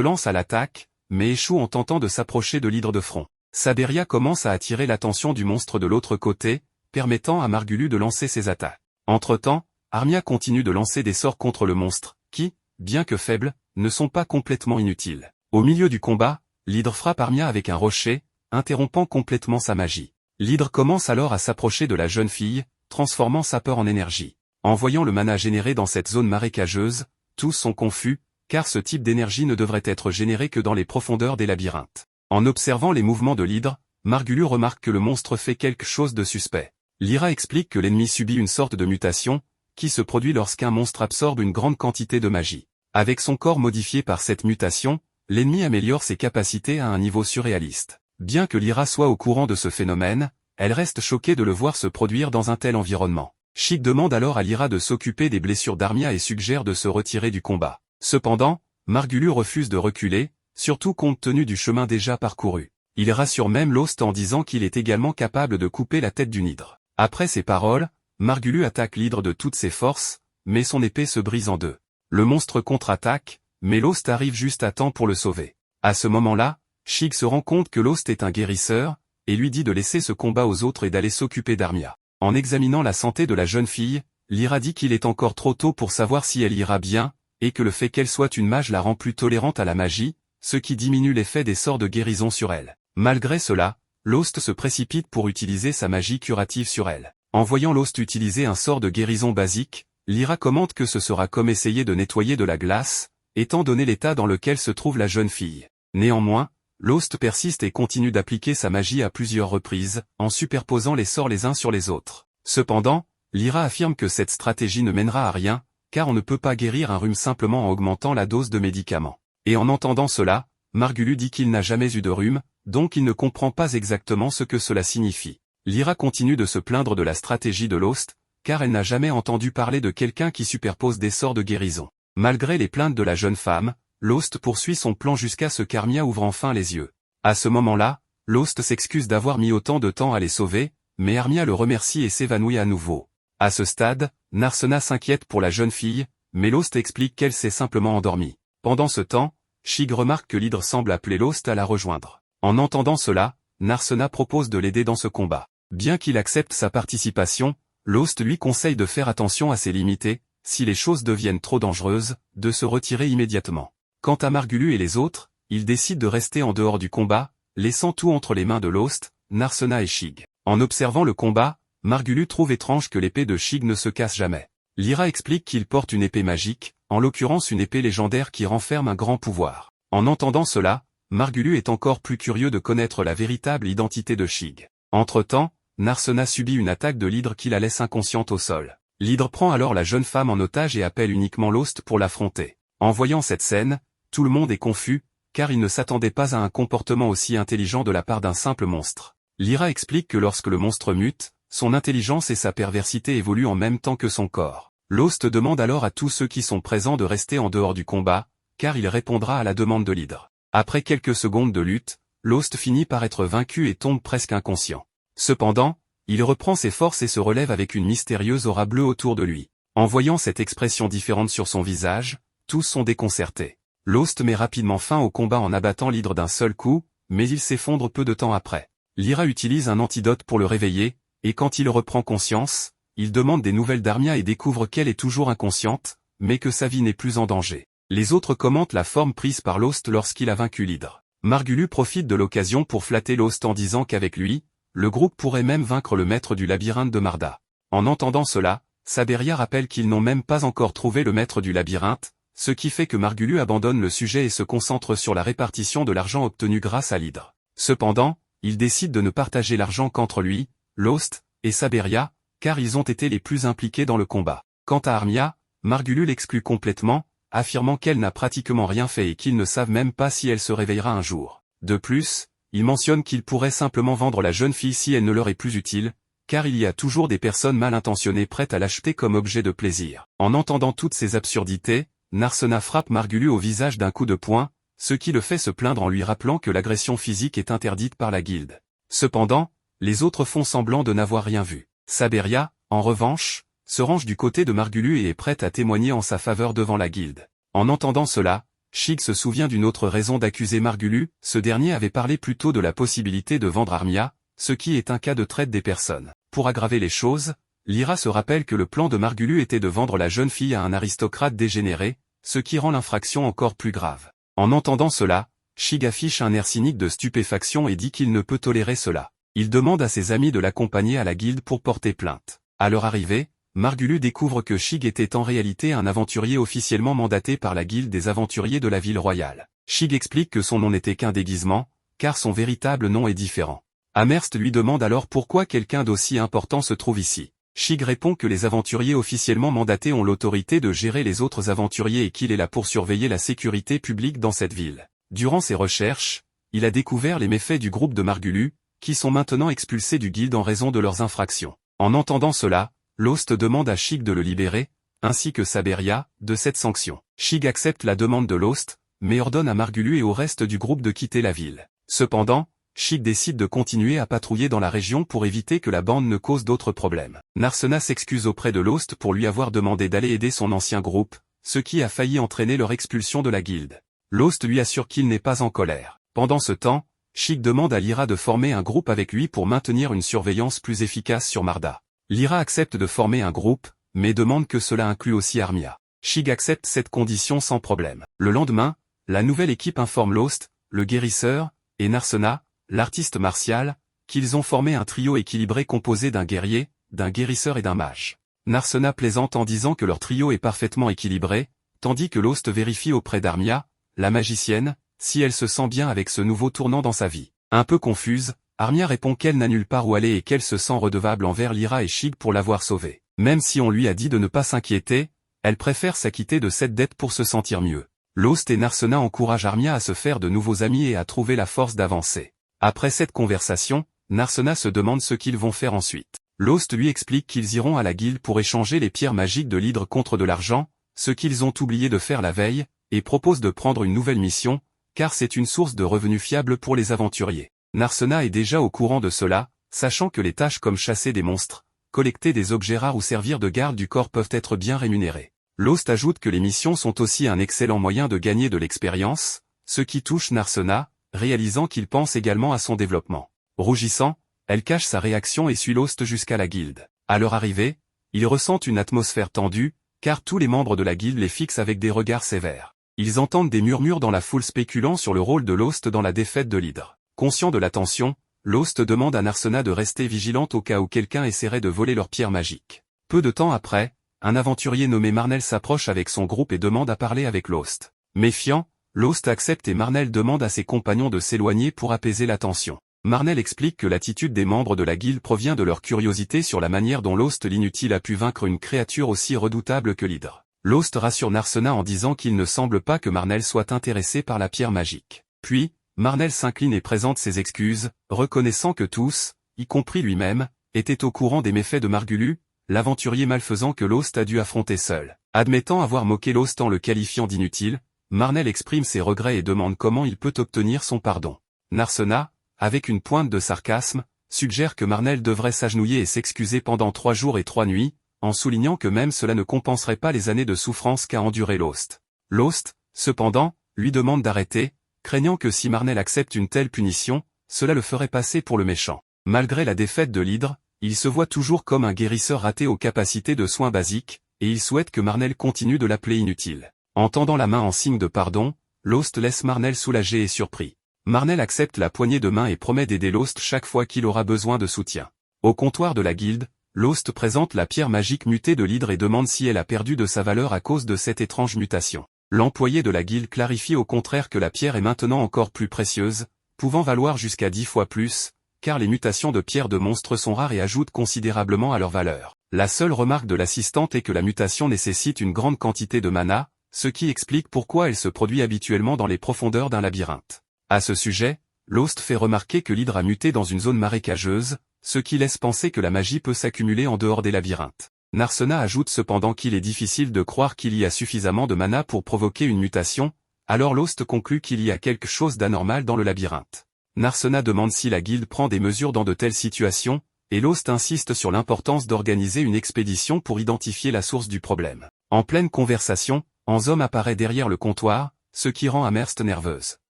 lance à l'attaque, mais échoue en tentant de s'approcher de l'hydre de front. Saberia commence à attirer l'attention du monstre de l'autre côté, permettant à Margulius de lancer ses attaques. Entre-temps, Armia continue de lancer des sorts contre le monstre, qui, bien que faibles, ne sont pas complètement inutiles. Au milieu du combat, l'hydre frappe Armia avec un rocher, interrompant complètement sa magie. L'hydre commence alors à s'approcher de la jeune fille, transformant sa peur en énergie. En voyant le mana généré dans cette zone marécageuse, tous sont confus, car ce type d'énergie ne devrait être généré que dans les profondeurs des labyrinthes. En observant les mouvements de l'hydre, Margulius remarque que le monstre fait quelque chose de suspect. Lyra explique que l'ennemi subit une sorte de mutation, qui se produit lorsqu'un monstre absorbe une grande quantité de magie. Avec son corps modifié par cette mutation, l'ennemi améliore ses capacités à un niveau surréaliste. Bien que Lyra soit au courant de ce phénomène, elle reste choquée de le voir se produire dans un tel environnement. Sheik demande alors à Lyra de s'occuper des blessures d'Armia et suggère de se retirer du combat. Cependant, Margulius refuse de reculer, surtout compte tenu du chemin déjà parcouru. Il rassure même Lost en disant qu'il est également capable de couper la tête d'une hydre. Après ces paroles, Margulius attaque l'hydre de toutes ses forces, mais son épée se brise en deux. Le monstre contre-attaque, mais Lost arrive juste à temps pour le sauver. À ce moment-là, Sheik se rend compte que Lost est un guérisseur, et lui dit de laisser ce combat aux autres et d'aller s'occuper d'Armia. En examinant la santé de la jeune fille, Lyra dit qu'il est encore trop tôt pour savoir si elle ira bien, et que le fait qu'elle soit une mage la rend plus tolérante à la magie, ce qui diminue l'effet des sorts de guérison sur elle. Malgré cela, Lost se précipite pour utiliser sa magie curative sur elle. En voyant Lost utiliser un sort de guérison basique, Lyra commente que ce sera comme essayer de nettoyer de la glace, étant donné l'état dans lequel se trouve la jeune fille. Néanmoins, Lost persiste et continue d'appliquer sa magie à plusieurs reprises, en superposant les sorts les uns sur les autres. Cependant, Lyra affirme que cette stratégie ne mènera à rien, car on ne peut pas guérir un rhume simplement en augmentant la dose de médicaments. Et en entendant cela, Margulius dit qu'il n'a jamais eu de rhume, donc il ne comprend pas exactement ce que cela signifie. Lyra continue de se plaindre de la stratégie de Lost, car elle n'a jamais entendu parler de quelqu'un qui superpose des sorts de guérison. Malgré les plaintes de la jeune femme, Lost poursuit son plan jusqu'à ce qu'Armia ouvre enfin les yeux. À ce moment-là, Lost s'excuse d'avoir mis autant de temps à les sauver, mais Armia le remercie et s'évanouit à nouveau. À ce stade, Narsena s'inquiète pour la jeune fille, mais Lost explique qu'elle s'est simplement endormie. Pendant ce temps, Sheik remarque que l'hydre semble appeler Lost à la rejoindre. En entendant cela, Narsena propose de l'aider dans ce combat. Bien qu'il accepte sa participation, Lost lui conseille de faire attention à ses limites et, si les choses deviennent trop dangereuses, de se retirer immédiatement. Quant à Margulius et les autres, ils décident de rester en dehors du combat, laissant tout entre les mains de Lost, Narsena et Sheik. En observant le combat, Margulius trouve étrange que l'épée de Sheik ne se casse jamais. Lyra explique qu'il porte une épée magique, en l'occurrence une épée légendaire qui renferme un grand pouvoir. En entendant cela, Margulius est encore plus curieux de connaître la véritable identité de Sheik. Entre-temps, Narsena subit une attaque de l'hydre qui la laisse inconsciente au sol. L'hydre prend alors la jeune femme en otage et appelle uniquement Lost pour l'affronter. En voyant cette scène, tout le monde est confus, car il ne s'attendait pas à un comportement aussi intelligent de la part d'un simple monstre. Lyra explique que lorsque le monstre mute, son intelligence et sa perversité évoluent en même temps que son corps. Lost demande alors à tous ceux qui sont présents de rester en dehors du combat, car il répondra à la demande de l'hydre. Après quelques secondes de lutte, Lost finit par être vaincu et tombe presque inconscient. Cependant, il reprend ses forces et se relève avec une mystérieuse aura bleue autour de lui. En voyant cette expression différente sur son visage, tous sont déconcertés. Lost met rapidement fin au combat en abattant l'hydre d'un seul coup, mais il s'effondre peu de temps après. Lyra utilise un antidote pour le réveiller, et quand il reprend conscience, il demande des nouvelles d'Armia et découvre qu'elle est toujours inconsciente, mais que sa vie n'est plus en danger. Les autres commentent la forme prise par Lost lorsqu'il a vaincu l'hydre. Margulius profite de l'occasion pour flatter Lost en disant qu'avec lui, le groupe pourrait même vaincre le maître du labyrinthe de Marda. En entendant cela, Saberia rappelle qu'ils n'ont même pas encore trouvé le maître du labyrinthe, ce qui fait que Margulius abandonne le sujet et se concentre sur la répartition de l'argent obtenu grâce à l'hydre. Cependant, il décide de ne partager l'argent qu'entre lui, Lost, et Saberia, car ils ont été les plus impliqués dans le combat. Quant à Armia, Margulius l'exclut complètement, affirmant qu'elle n'a pratiquement rien fait et qu'ils ne savent même pas si elle se réveillera un jour. De plus, il mentionne qu'ils pourraient simplement vendre la jeune fille si elle ne leur est plus utile, car il y a toujours des personnes mal intentionnées prêtes à l'acheter comme objet de plaisir. En entendant toutes ces absurdités, Narsena frappe Margulius au visage d'un coup de poing, ce qui le fait se plaindre en lui rappelant que l'agression physique est interdite par la guilde. Cependant, les autres font semblant de n'avoir rien vu. Saberia, en revanche, se range du côté de Margulu et est prête à témoigner en sa faveur devant la guilde. En entendant cela, Shig se souvient d'une autre raison d'accuser Margulu, ce dernier avait parlé plus tôt de la possibilité de vendre Armia, ce qui est un cas de traite des personnes. Pour aggraver les choses, Lyra se rappelle que le plan de Margulu était de vendre la jeune fille à un aristocrate dégénéré, ce qui rend l'infraction encore plus grave. En entendant cela, Shig affiche un air cynique de stupéfaction et dit qu'il ne peut tolérer cela. Il demande à ses amis de l'accompagner à la guilde pour porter plainte. À leur arrivée, Margulu découvre que Shig était en réalité un aventurier officiellement mandaté par la guilde des aventuriers de la ville royale. Shig explique que son nom n'était qu'un déguisement, car son véritable nom est différent. Amherst lui demande alors pourquoi quelqu'un d'aussi important se trouve ici. Shig répond que les aventuriers officiellement mandatés ont l'autorité de gérer les autres aventuriers et qu'il est là pour surveiller la sécurité publique dans cette ville. Durant ses recherches, il a découvert les méfaits du groupe de Margulu, qui sont maintenant expulsés du guilde en raison de leurs infractions. En entendant cela, Lost demande à Shig de le libérer, ainsi que Saberia, de cette sanction. Shig accepte la demande de Lost, mais ordonne à Margulu et au reste du groupe de quitter la ville. Cependant, Shig décide de continuer à patrouiller dans la région pour éviter que la bande ne cause d'autres problèmes. Narsena s'excuse auprès de Lost pour lui avoir demandé d'aller aider son ancien groupe, ce qui a failli entraîner leur expulsion de la guilde. Lost lui assure qu'il n'est pas en colère. Pendant ce temps, Shig demande à Lyra de former un groupe avec lui pour maintenir une surveillance plus efficace sur Marda. Lyra accepte de former un groupe, mais demande que cela inclue aussi Armia. Shig accepte cette condition sans problème. Le lendemain, la nouvelle équipe informe Lost, le guérisseur, et Narsena, l'artiste martial, qu'ils ont formé un trio équilibré composé d'un guerrier, d'un guérisseur et d'un mage. Narsena plaisante en disant que leur trio est parfaitement équilibré, tandis que Lost vérifie auprès d'Armia, la magicienne, si elle se sent bien avec ce nouveau tournant dans sa vie. Un peu confuse, Armia répond qu'elle n'a nulle part où aller et qu'elle se sent redevable envers Lyra et Shig pour l'avoir sauvée. Même si on lui a dit de ne pas s'inquiéter, elle préfère s'acquitter de cette dette pour se sentir mieux. Lost et Narsena encouragent Armia à se faire de nouveaux amis et à trouver la force d'avancer. Après cette conversation, Narsena se demande ce qu'ils vont faire ensuite. Lost lui explique qu'ils iront à la guilde pour échanger les pierres magiques de l'hydre contre de l'argent, ce qu'ils ont oublié de faire la veille, et propose de prendre une nouvelle mission, car c'est une source de revenus fiable pour les aventuriers. Narsena est déjà au courant de cela, sachant que les tâches comme chasser des monstres, collecter des objets rares ou servir de garde du corps peuvent être bien rémunérées. Lost ajoute que les missions sont aussi un excellent moyen de gagner de l'expérience, ce qui touche Narsena, réalisant qu'il pense également à son développement. Rougissant, elle cache sa réaction et suit Lost jusqu'à la guilde. À leur arrivée, ils ressentent une atmosphère tendue, car tous les membres de la guilde les fixent avec des regards sévères. Ils entendent des murmures dans la foule spéculant sur le rôle de Lost dans la défaite de l'hydre. Conscient de la tension, Lost demande à Narsena de rester vigilante au cas où quelqu'un essaierait de voler leur pierre magique. Peu de temps après, un aventurier nommé Marnell s'approche avec son groupe et demande à parler avec Lost. Méfiant, Lost accepte et Marnell demande à ses compagnons de s'éloigner pour apaiser la tension. Marnell explique que l'attitude des membres de la guilde provient de leur curiosité sur la manière dont Lost l'inutile a pu vaincre une créature aussi redoutable que l'hydre. Lost rassure Narsena en disant qu'il ne semble pas que Marnell soit intéressé par la pierre magique. Puis, Marnell s'incline et présente ses excuses, reconnaissant que tous, y compris lui-même, étaient au courant des méfaits de Margulu, l'aventurier malfaisant que Lost a dû affronter seul. Admettant avoir moqué Lost en le qualifiant d'inutile, Marnell exprime ses regrets et demande comment il peut obtenir son pardon. Narsena, avec une pointe de sarcasme, suggère que Marnell devrait s'agenouiller et s'excuser pendant 3 jours et 3 nuits, en soulignant que même cela ne compenserait pas les années de souffrance qu'a enduré Lost. Lost, cependant, lui demande d'arrêter, craignant que si Marnell accepte une telle punition, cela le ferait passer pour le méchant. Malgré la défaite de l'hydre, il se voit toujours comme un guérisseur raté aux capacités de soins basiques, et il souhaite que Marnell continue de l'appeler inutile. En tendant la main en signe de pardon, Lost laisse Marnell soulagé et surpris. Marnell accepte la poignée de main et promet d'aider Lost chaque fois qu'il aura besoin de soutien. Au comptoir de la guilde, Lost présente la pierre magique mutée de l'hydre et demande si elle a perdu de sa valeur à cause de cette étrange mutation. L'employé de la guilde clarifie au contraire que la pierre est maintenant encore plus précieuse, pouvant valoir jusqu'à 10 fois plus, car les mutations de pierres de monstres sont rares et ajoutent considérablement à leur valeur. La seule remarque de l'assistante est que la mutation nécessite une grande quantité de mana, ce qui explique pourquoi elle se produit habituellement dans les profondeurs d'un labyrinthe. À ce sujet, Lost fait remarquer que l'hydre a muté dans une zone marécageuse, ce qui laisse penser que la magie peut s'accumuler en dehors des labyrinthes. Narsena ajoute cependant qu'il est difficile de croire qu'il y a suffisamment de mana pour provoquer une mutation, alors Lost conclut qu'il y a quelque chose d'anormal dans le labyrinthe. Narsena demande si la guilde prend des mesures dans de telles situations, et Lost insiste sur l'importance d'organiser une expédition pour identifier la source du problème. En pleine conversation, Ansom apparaît derrière le comptoir, ce qui rend Amherst nerveuse.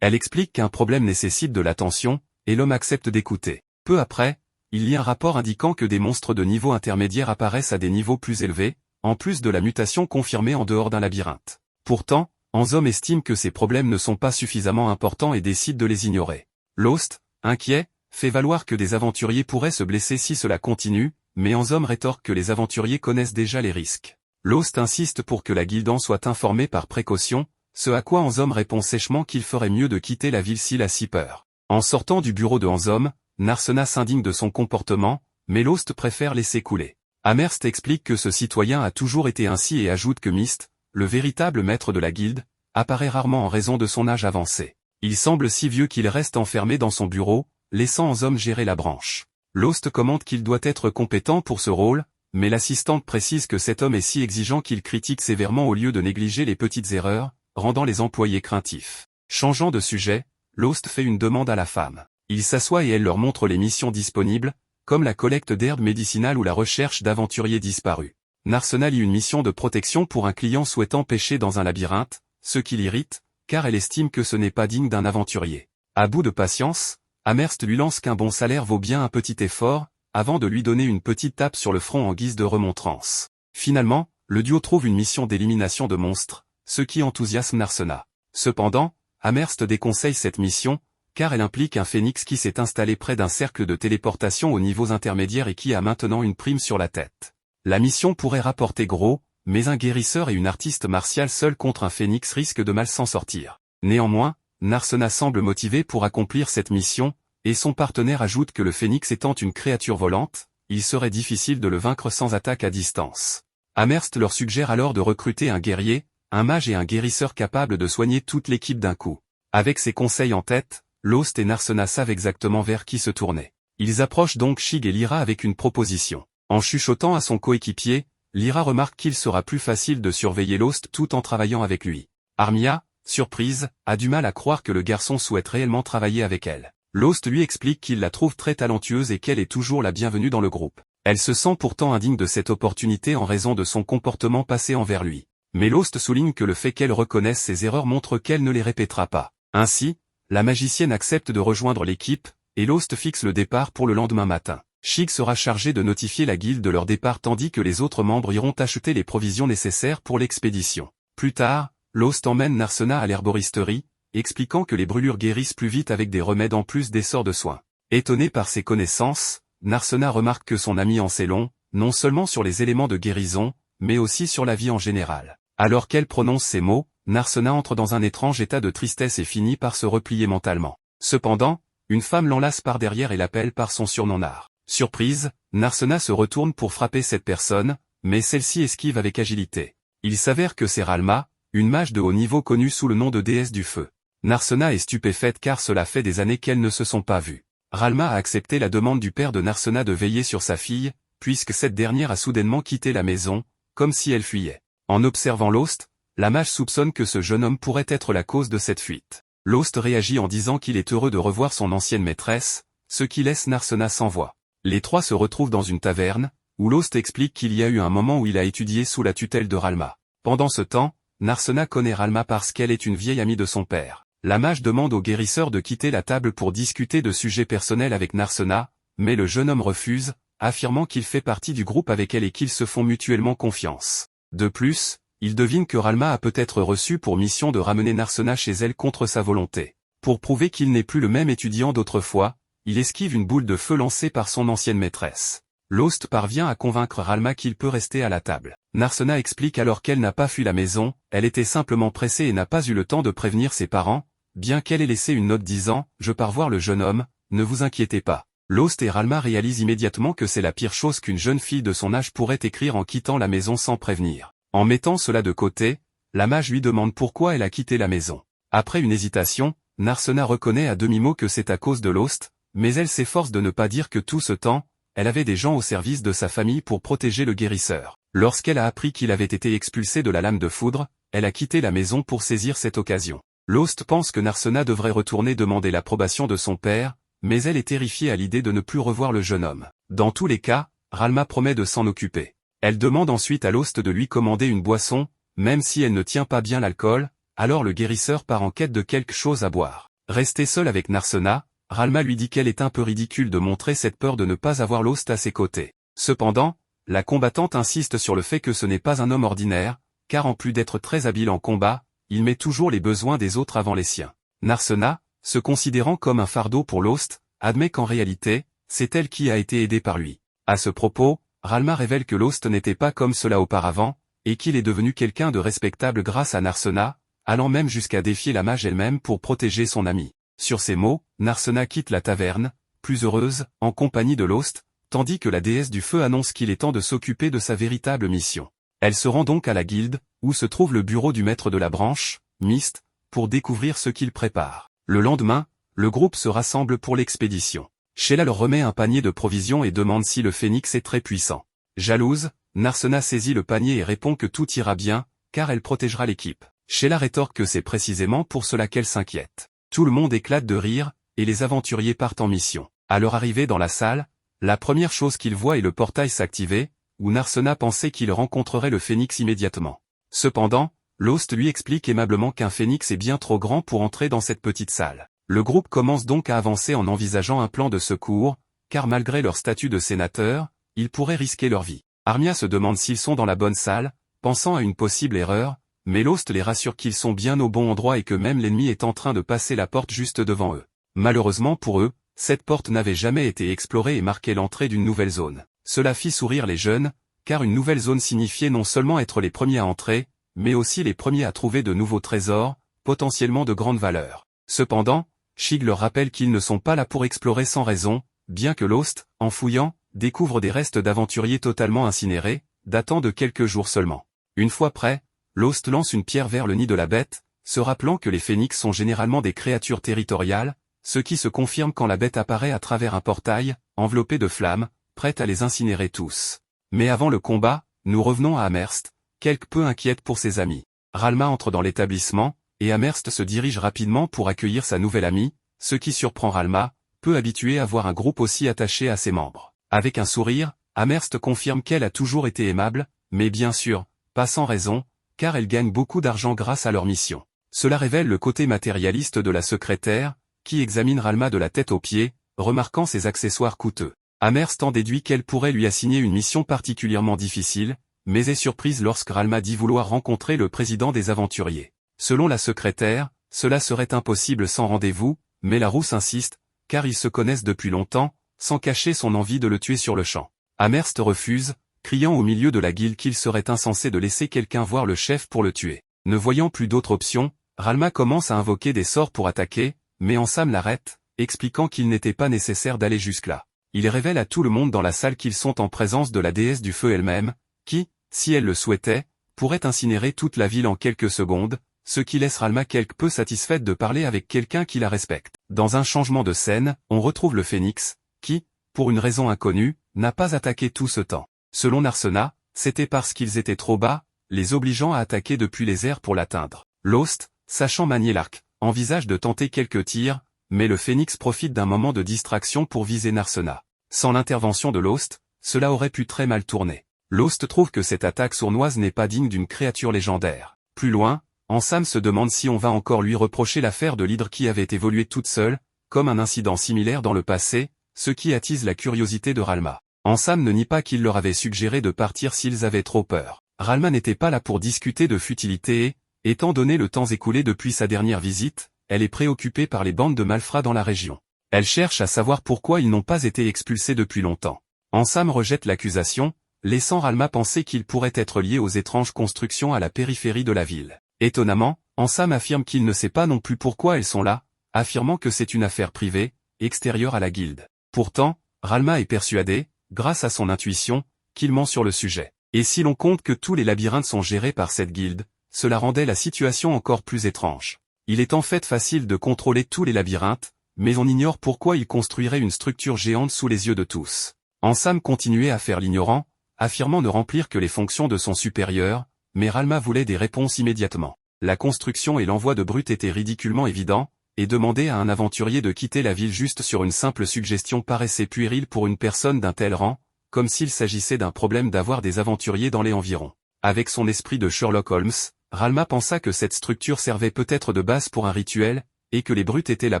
Elle explique qu'un problème nécessite de l'attention, et l'homme accepte d'écouter. Peu après, il y a un rapport indiquant que des monstres de niveau intermédiaire apparaissent à des niveaux plus élevés, en plus de la mutation confirmée en dehors d'un labyrinthe. Pourtant, Ansom estime que ces problèmes ne sont pas suffisamment importants et décide de les ignorer. Lost, inquiet, fait valoir que des aventuriers pourraient se blesser si cela continue, mais Ansom rétorque que les aventuriers connaissent déjà les risques. Lost insiste pour que la Guildan soit informée par précaution, ce à quoi Ansom répond sèchement qu'il ferait mieux de quitter la ville s'il a si peur. En sortant du bureau de Ansom, Narsena s'indigne de son comportement, mais Lost préfère laisser couler. Amherst explique que ce citoyen a toujours été ainsi et ajoute que Myst, le véritable maître de la guilde, apparaît rarement en raison de son âge avancé. Il semble si vieux qu'il reste enfermé dans son bureau, laissant Ansom gérer la branche. Lost commente qu'il doit être compétent pour ce rôle, mais l'assistante précise que cet homme est si exigeant qu'il critique sévèrement au lieu de négliger les petites erreurs, rendant les employés craintifs. Changeant de sujet, Lost fait une demande à la femme. Il s'assoit et elle leur montre les missions disponibles, comme la collecte d'herbes médicinales ou la recherche d'aventuriers disparus. Narsena lit une mission de protection pour un client souhaitant pêcher dans un labyrinthe, ce qui l'irrite, car elle estime que ce n'est pas digne d'un aventurier. À bout de patience, Amherst lui lance qu'un bon salaire vaut bien un petit effort, avant de lui donner une petite tape sur le front en guise de remontrance. Finalement, le duo trouve une mission d'élimination de monstres, ce qui enthousiasme Narsena. Cependant, Amherst déconseille cette mission, car elle implique un phénix qui s'est installé près d'un cercle de téléportation aux niveaux intermédiaires et qui a maintenant une prime sur la tête. La mission pourrait rapporter gros, mais un guérisseur et une artiste martiale seul contre un phénix risquent de mal s'en sortir. Néanmoins, Narsena semble motivé pour accomplir cette mission, et son partenaire ajoute que le phénix étant une créature volante, il serait difficile de le vaincre sans attaque à distance. Amherst leur suggère alors de recruter un guerrier, un mage et un guérisseur capable de soigner toute l'équipe d'un coup. Avec ces conseils en tête, Lost et Narsena savent exactement vers qui se tourner. Ils approchent donc Shig et Lyra avec une proposition. En chuchotant à son coéquipier, Lyra remarque qu'il sera plus facile de surveiller Lost tout en travaillant avec lui. Armia, surprise, a du mal à croire que le garçon souhaite réellement travailler avec elle. Lost lui explique qu'il la trouve très talentueuse et qu'elle est toujours la bienvenue dans le groupe. Elle se sent pourtant indigne de cette opportunité en raison de son comportement passé envers lui. Mais Lost souligne que le fait qu'elle reconnaisse ses erreurs montre qu'elle ne les répétera pas. Ainsi, la magicienne accepte de rejoindre l'équipe, et Lost fixe le départ pour le lendemain matin. Shig sera chargé de notifier la guilde de leur départ tandis que les autres membres iront acheter les provisions nécessaires pour l'expédition. Plus tard, Lost emmène Narsena à l'herboristerie, expliquant que les brûlures guérissent plus vite avec des remèdes en plus des sorts de soins. Étonné par ses connaissances, Narsena remarque que son ami en sait long, non seulement sur les éléments de guérison, mais aussi sur la vie en général. Alors qu'elle prononce ces mots, Narsena entre dans un étrange état de tristesse et finit par se replier mentalement. Cependant, une femme l'enlace par derrière et l'appelle par son surnom Nar. Surprise, Narsena se retourne pour frapper cette personne, mais celle-ci esquive avec agilité. Il s'avère que c'est Ralma, une mage de haut niveau connue sous le nom de déesse du feu. Narsena est stupéfaite car cela fait des années qu'elles ne se sont pas vues. Ralma a accepté la demande du père de Narsena de veiller sur sa fille, puisque cette dernière a soudainement quitté la maison, comme si elle fuyait. En observant Lost, la mage soupçonne que ce jeune homme pourrait être la cause de cette fuite. Lost réagit en disant qu'il est heureux de revoir son ancienne maîtresse, ce qui laisse Narsena sans voix. Les trois se retrouvent dans une taverne, où Lost explique qu'il y a eu un moment où il a étudié sous la tutelle de Ralma. Pendant ce temps, Narsena connaît Ralma parce qu'elle est une vieille amie de son père. La mage demande au guérisseur de quitter la table pour discuter de sujets personnels avec Narsena, mais le jeune homme refuse, affirmant qu'il fait partie du groupe avec elle et qu'ils se font mutuellement confiance. De plus, il devine que Ralma a peut-être reçu pour mission de ramener Narsena chez elle contre sa volonté. Pour prouver qu'il n'est plus le même étudiant d'autrefois, il esquive une boule de feu lancée par son ancienne maîtresse. Lost parvient à convaincre Ralma qu'il peut rester à la table. Narsena explique alors qu'elle n'a pas fui la maison, elle était simplement pressée et n'a pas eu le temps de prévenir ses parents, bien qu'elle ait laissé une note disant « Je pars voir le jeune homme, ne vous inquiétez pas ». Lost et Ralma réalisent immédiatement que c'est la pire chose qu'une jeune fille de son âge pourrait écrire en quittant la maison sans prévenir. En mettant cela de côté, la mage lui demande pourquoi elle a quitté la maison. Après une hésitation, Narsena reconnaît à demi-mot que c'est à cause de Lost, mais elle s'efforce de ne pas dire que tout ce temps, elle avait des gens au service de sa famille pour protéger le guérisseur. Lorsqu'elle a appris qu'il avait été expulsé de la lame de foudre, elle a quitté la maison pour saisir cette occasion. Lost pense que Narsena devrait retourner demander l'approbation de son père, mais elle est terrifiée à l'idée de ne plus revoir le jeune homme. Dans tous les cas, Ralma promet de s'en occuper. Elle demande ensuite à Lost de lui commander une boisson, même si elle ne tient pas bien l'alcool, alors le guérisseur part en quête de quelque chose à boire. Restée seule avec Narsena, Ralma lui dit qu'elle est un peu ridicule de montrer cette peur de ne pas avoir Lost à ses côtés. Cependant, la combattante insiste sur le fait que ce n'est pas un homme ordinaire, car en plus d'être très habile en combat, il met toujours les besoins des autres avant les siens. Narsena, se considérant comme un fardeau pour Lost, admet qu'en réalité, c'est elle qui a été aidée par lui. À ce propos, Ralma révèle que Lost n'était pas comme cela auparavant, et qu'il est devenu quelqu'un de respectable grâce à Narsena, allant même jusqu'à défier la mage elle-même pour protéger son ami. Sur ces mots, Narsena quitte la taverne, plus heureuse, en compagnie de Lost, tandis que la déesse du feu annonce qu'il est temps de s'occuper de sa véritable mission. Elle se rend donc à la guilde, où se trouve le bureau du maître de la branche, Mist, pour découvrir ce qu'il prépare. Le lendemain, le groupe se rassemble pour l'expédition. Sheila leur remet un panier de provisions et demande si le phénix est très puissant. Jalouse, Narsena saisit le panier et répond que tout ira bien, car elle protégera l'équipe. Sheila rétorque que c'est précisément pour cela qu'elle s'inquiète. Tout le monde éclate de rire, et les aventuriers partent en mission. À leur arrivée dans la salle, la première chose qu'ils voient est le portail s'activer, où Narsena pensait qu'il rencontrerait le phénix immédiatement. Cependant, Lost lui explique aimablement qu'un phénix est bien trop grand pour entrer dans cette petite salle. Le groupe commence donc à avancer en envisageant un plan de secours, car malgré leur statut de sénateur, ils pourraient risquer leur vie. Armia se demande s'ils sont dans la bonne salle, pensant à une possible erreur, mais Lost les rassure qu'ils sont bien au bon endroit et que même l'ennemi est en train de passer la porte juste devant eux. Malheureusement pour eux, cette porte n'avait jamais été explorée et marquait l'entrée d'une nouvelle zone. Cela fit sourire les jeunes, car une nouvelle zone signifiait non seulement être les premiers à entrer, mais aussi les premiers à trouver de nouveaux trésors, potentiellement de grande valeur. Cependant, Shig leur rappelle qu'ils ne sont pas là pour explorer sans raison, bien que Lost, en fouillant, découvre des restes d'aventuriers totalement incinérés, datant de quelques jours seulement. Une fois prêt, Lost lance une pierre vers le nid de la bête, se rappelant que les phénix sont généralement des créatures territoriales, ce qui se confirme quand la bête apparaît à travers un portail, enveloppé de flammes, prête à les incinérer tous. Mais avant le combat, nous revenons à Amherst, quelque peu inquiète pour ses amis. Ralma entre dans l'établissement, et Amherst se dirige rapidement pour accueillir sa nouvelle amie, ce qui surprend Ralma, peu habituée à voir un groupe aussi attaché à ses membres. Avec un sourire, Amherst confirme qu'elle a toujours été aimable, mais bien sûr, pas sans raison, car elle gagne beaucoup d'argent grâce à leur mission. Cela révèle le côté matérialiste de la secrétaire, qui examine Ralma de la tête aux pieds, remarquant ses accessoires coûteux. Amherst en déduit qu'elle pourrait lui assigner une mission particulièrement difficile, mais est surprise lorsque Ralma dit vouloir rencontrer le président des aventuriers. Selon la secrétaire, cela serait impossible sans rendez-vous, mais la rousse insiste, car ils se connaissent depuis longtemps, sans cacher son envie de le tuer sur le champ. Amherst refuse, criant au milieu de la guilde qu'il serait insensé de laisser quelqu'un voir le chef pour le tuer. Ne voyant plus d'autre option, Ralma commence à invoquer des sorts pour attaquer, mais Ansam l'arrête, expliquant qu'il n'était pas nécessaire d'aller jusque-là. Il révèle à tout le monde dans la salle qu'ils sont en présence de la déesse du feu elle-même, qui, si elle le souhaitait, pourrait incinérer toute la ville en quelques secondes, ce qui laisse Ralma quelque peu satisfaite de parler avec quelqu'un qui la respecte. Dans un changement de scène, on retrouve le phénix, qui, pour une raison inconnue, n'a pas attaqué tout ce temps. Selon Narsena, c'était parce qu'ils étaient trop bas, les obligeant à attaquer depuis les airs pour l'atteindre. Lost, sachant manier l'arc, envisage de tenter quelques tirs, mais le phénix profite d'un moment de distraction pour viser Narsena. Sans l'intervention de Lost, cela aurait pu très mal tourner. Lost trouve que cette attaque sournoise n'est pas digne d'une créature légendaire. Plus loin, Ansam se demande si on va encore lui reprocher l'affaire de l'hydre qui avait évolué toute seule, comme un incident similaire dans le passé, ce qui attise la curiosité de Ralma. Ansam ne nie pas qu'il leur avait suggéré de partir s'ils avaient trop peur. Ralma n'était pas là pour discuter de futilité et, étant donné le temps écoulé depuis sa dernière visite, elle est préoccupée par les bandes de malfrats dans la région. Elle cherche à savoir pourquoi ils n'ont pas été expulsés depuis longtemps. Ansam rejette l'accusation, laissant Ralma penser qu'ils pourraient être liés aux étranges constructions à la périphérie de la ville. Étonnamment, Ansam affirme qu'il ne sait pas non plus pourquoi elles sont là, affirmant que c'est une affaire privée, extérieure à la guilde. Pourtant, Ralma est persuadée, grâce à son intuition, qu'il ment sur le sujet. Et si l'on compte que tous les labyrinthes sont gérés par cette guilde, cela rendait la situation encore plus étrange. Il est en fait facile de contrôler tous les labyrinthes, mais on ignore pourquoi ils construiraient une structure géante sous les yeux de tous. Ansam continuait à faire l'ignorant, affirmant ne remplir que les fonctions de son supérieur, mais Ralma voulait des réponses immédiatement. La construction et l'envoi de brutes étaient ridiculement évidents, et demander à un aventurier de quitter la ville juste sur une simple suggestion paraissait puérile pour une personne d'un tel rang, comme s'il s'agissait d'un problème d'avoir des aventuriers dans les environs. Avec son esprit de Sherlock Holmes, Ralma pensa que cette structure servait peut-être de base pour un rituel, et que les brutes étaient là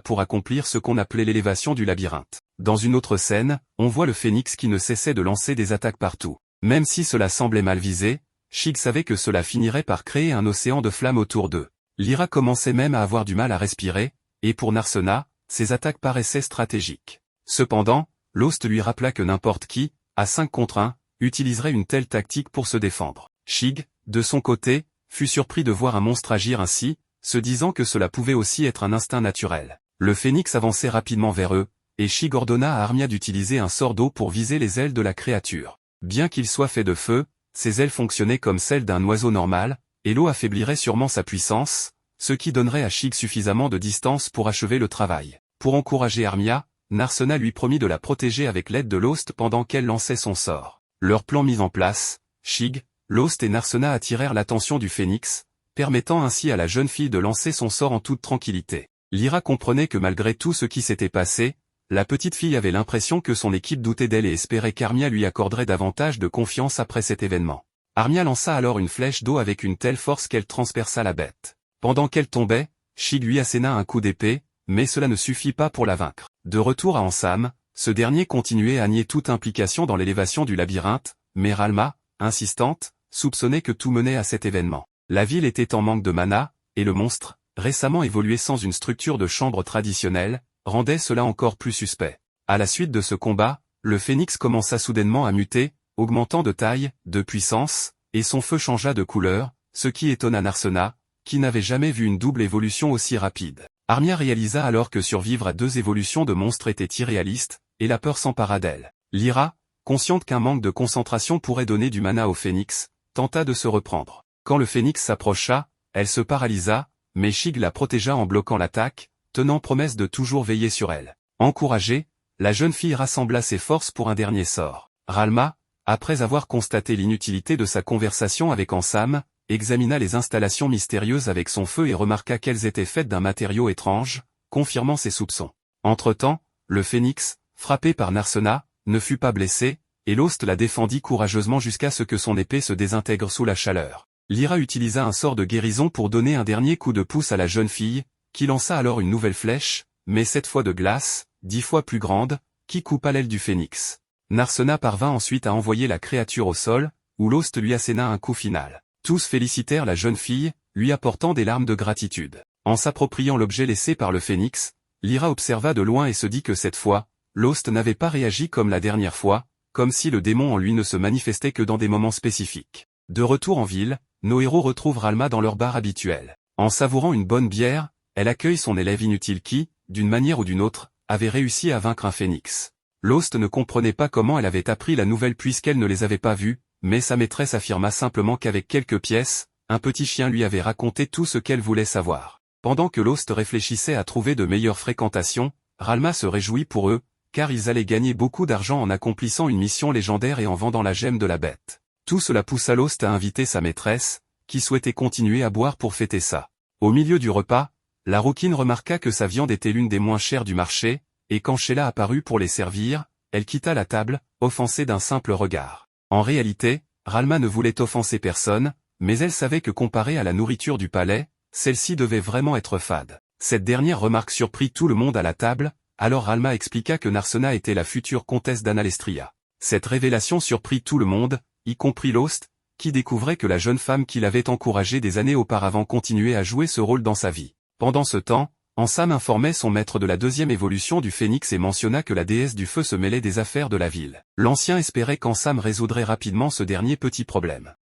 pour accomplir ce qu'on appelait l'élévation du labyrinthe. Dans une autre scène, on voit le phénix qui ne cessait de lancer des attaques partout. Même si cela semblait mal visé, Shig savait que cela finirait par créer un océan de flammes autour d'eux. Lyra commençait même à avoir du mal à respirer, et pour Narsena, ces attaques paraissaient stratégiques. Cependant, Lost lui rappela que n'importe qui, à 5 contre 1, utiliserait une telle tactique pour se défendre. Shig, de son côté, fut surpris de voir un monstre agir ainsi, se disant que cela pouvait aussi être un instinct naturel. Le phénix avançait rapidement vers eux, et Shig ordonna à Armia d'utiliser un sort d'eau pour viser les ailes de la créature. Bien qu'il soit fait de feu, ses ailes fonctionnaient comme celles d'un oiseau normal, et l'eau affaiblirait sûrement sa puissance, ce qui donnerait à Shig suffisamment de distance pour achever le travail. Pour encourager Armia, Narsena lui promit de la protéger avec l'aide de Lost pendant qu'elle lançait son sort. Leur plan mis en place, Shig, Lost et Narsena attirèrent l'attention du phénix, permettant ainsi à la jeune fille de lancer son sort en toute tranquillité. Lyra comprenait que malgré tout ce qui s'était passé, la petite fille avait l'impression que son équipe doutait d'elle et espérait qu'Armia lui accorderait davantage de confiance après cet événement. Armia lança alors une flèche d'eau avec une telle force qu'elle transperça la bête. Pendant qu'elle tombait, Shig lui asséna un coup d'épée, mais cela ne suffit pas pour la vaincre. De retour à Ansam, ce dernier continuait à nier toute implication dans l'élévation du labyrinthe, mais Ralma, insistante, soupçonnait que tout menait à cet événement. La ville était en manque de mana, et le monstre, récemment évolué sans une structure de chambre traditionnelle, rendait cela encore plus suspect. À la suite de ce combat, le phénix commença soudainement à muter, augmentant de taille, de puissance, et son feu changea de couleur, ce qui étonna Narsena, qui n'avait jamais vu une double évolution aussi rapide. Armia réalisa alors que survivre à 2 évolutions de monstres était irréaliste, et la peur s'empara d'elle. Lyra, consciente qu'un manque de concentration pourrait donner du mana au phénix, tenta de se reprendre. Quand le phénix s'approcha, elle se paralysa, mais Shig la protégea en bloquant l'attaque, tenant promesse de toujours veiller sur elle. Encouragée, la jeune fille rassembla ses forces pour un dernier sort. Ralma, après avoir constaté l'inutilité de sa conversation avec Ansam, examina les installations mystérieuses avec son feu et remarqua qu'elles étaient faites d'un matériau étrange, confirmant ses soupçons. Entre-temps, le phénix, frappé par Narsena, ne fut pas blessé, et Lost la défendit courageusement jusqu'à ce que son épée se désintègre sous la chaleur. Lyra utilisa un sort de guérison pour donner un dernier coup de pouce à la jeune fille, qui lança alors une nouvelle flèche, mais cette fois de glace, 10 fois plus grande, qui coupa l'aile du phénix. Narsena parvint ensuite à envoyer la créature au sol, où Lost lui asséna un coup final. Tous félicitèrent la jeune fille, lui apportant des larmes de gratitude. En s'appropriant l'objet laissé par le phénix, Lyra observa de loin et se dit que cette fois, Lost n'avait pas réagi comme la dernière fois, comme si le démon en lui ne se manifestait que dans des moments spécifiques. De retour en ville, nos héros retrouvent Ralma dans leur bar habituel. En savourant une bonne bière, elle accueille son élève inutile qui, d'une manière ou d'une autre, avait réussi à vaincre un phénix. Lost ne comprenait pas comment elle avait appris la nouvelle puisqu'elle ne les avait pas vus, mais sa maîtresse affirma simplement qu'avec quelques pièces, un petit chien lui avait raconté tout ce qu'elle voulait savoir. Pendant que Lost réfléchissait à trouver de meilleures fréquentations, Ralma se réjouit pour eux, car ils allaient gagner beaucoup d'argent en accomplissant une mission légendaire et en vendant la gemme de la bête. Tout cela poussa Lost à inviter sa maîtresse, qui souhaitait continuer à boire pour fêter ça. Au milieu du repas, la rouquine remarqua que sa viande était l'une des moins chères du marché, et quand Sheila apparut pour les servir, elle quitta la table, offensée d'un simple regard. En réalité, Ralma ne voulait offenser personne, mais elle savait que comparée à la nourriture du palais, celle-ci devait vraiment être fade. Cette dernière remarque surprit tout le monde à la table, alors Ralma expliqua que Narsena était la future comtesse d'Analestria. Cette révélation surprit tout le monde, y compris Lost, qui découvrait que la jeune femme qui l'avait encouragée des années auparavant continuait à jouer ce rôle dans sa vie. Pendant ce temps, Ansam informait son maître de la 2e évolution du phénix et mentionna que la déesse du feu se mêlait des affaires de la ville. L'ancien espérait qu'Ansam résoudrait rapidement ce dernier petit problème.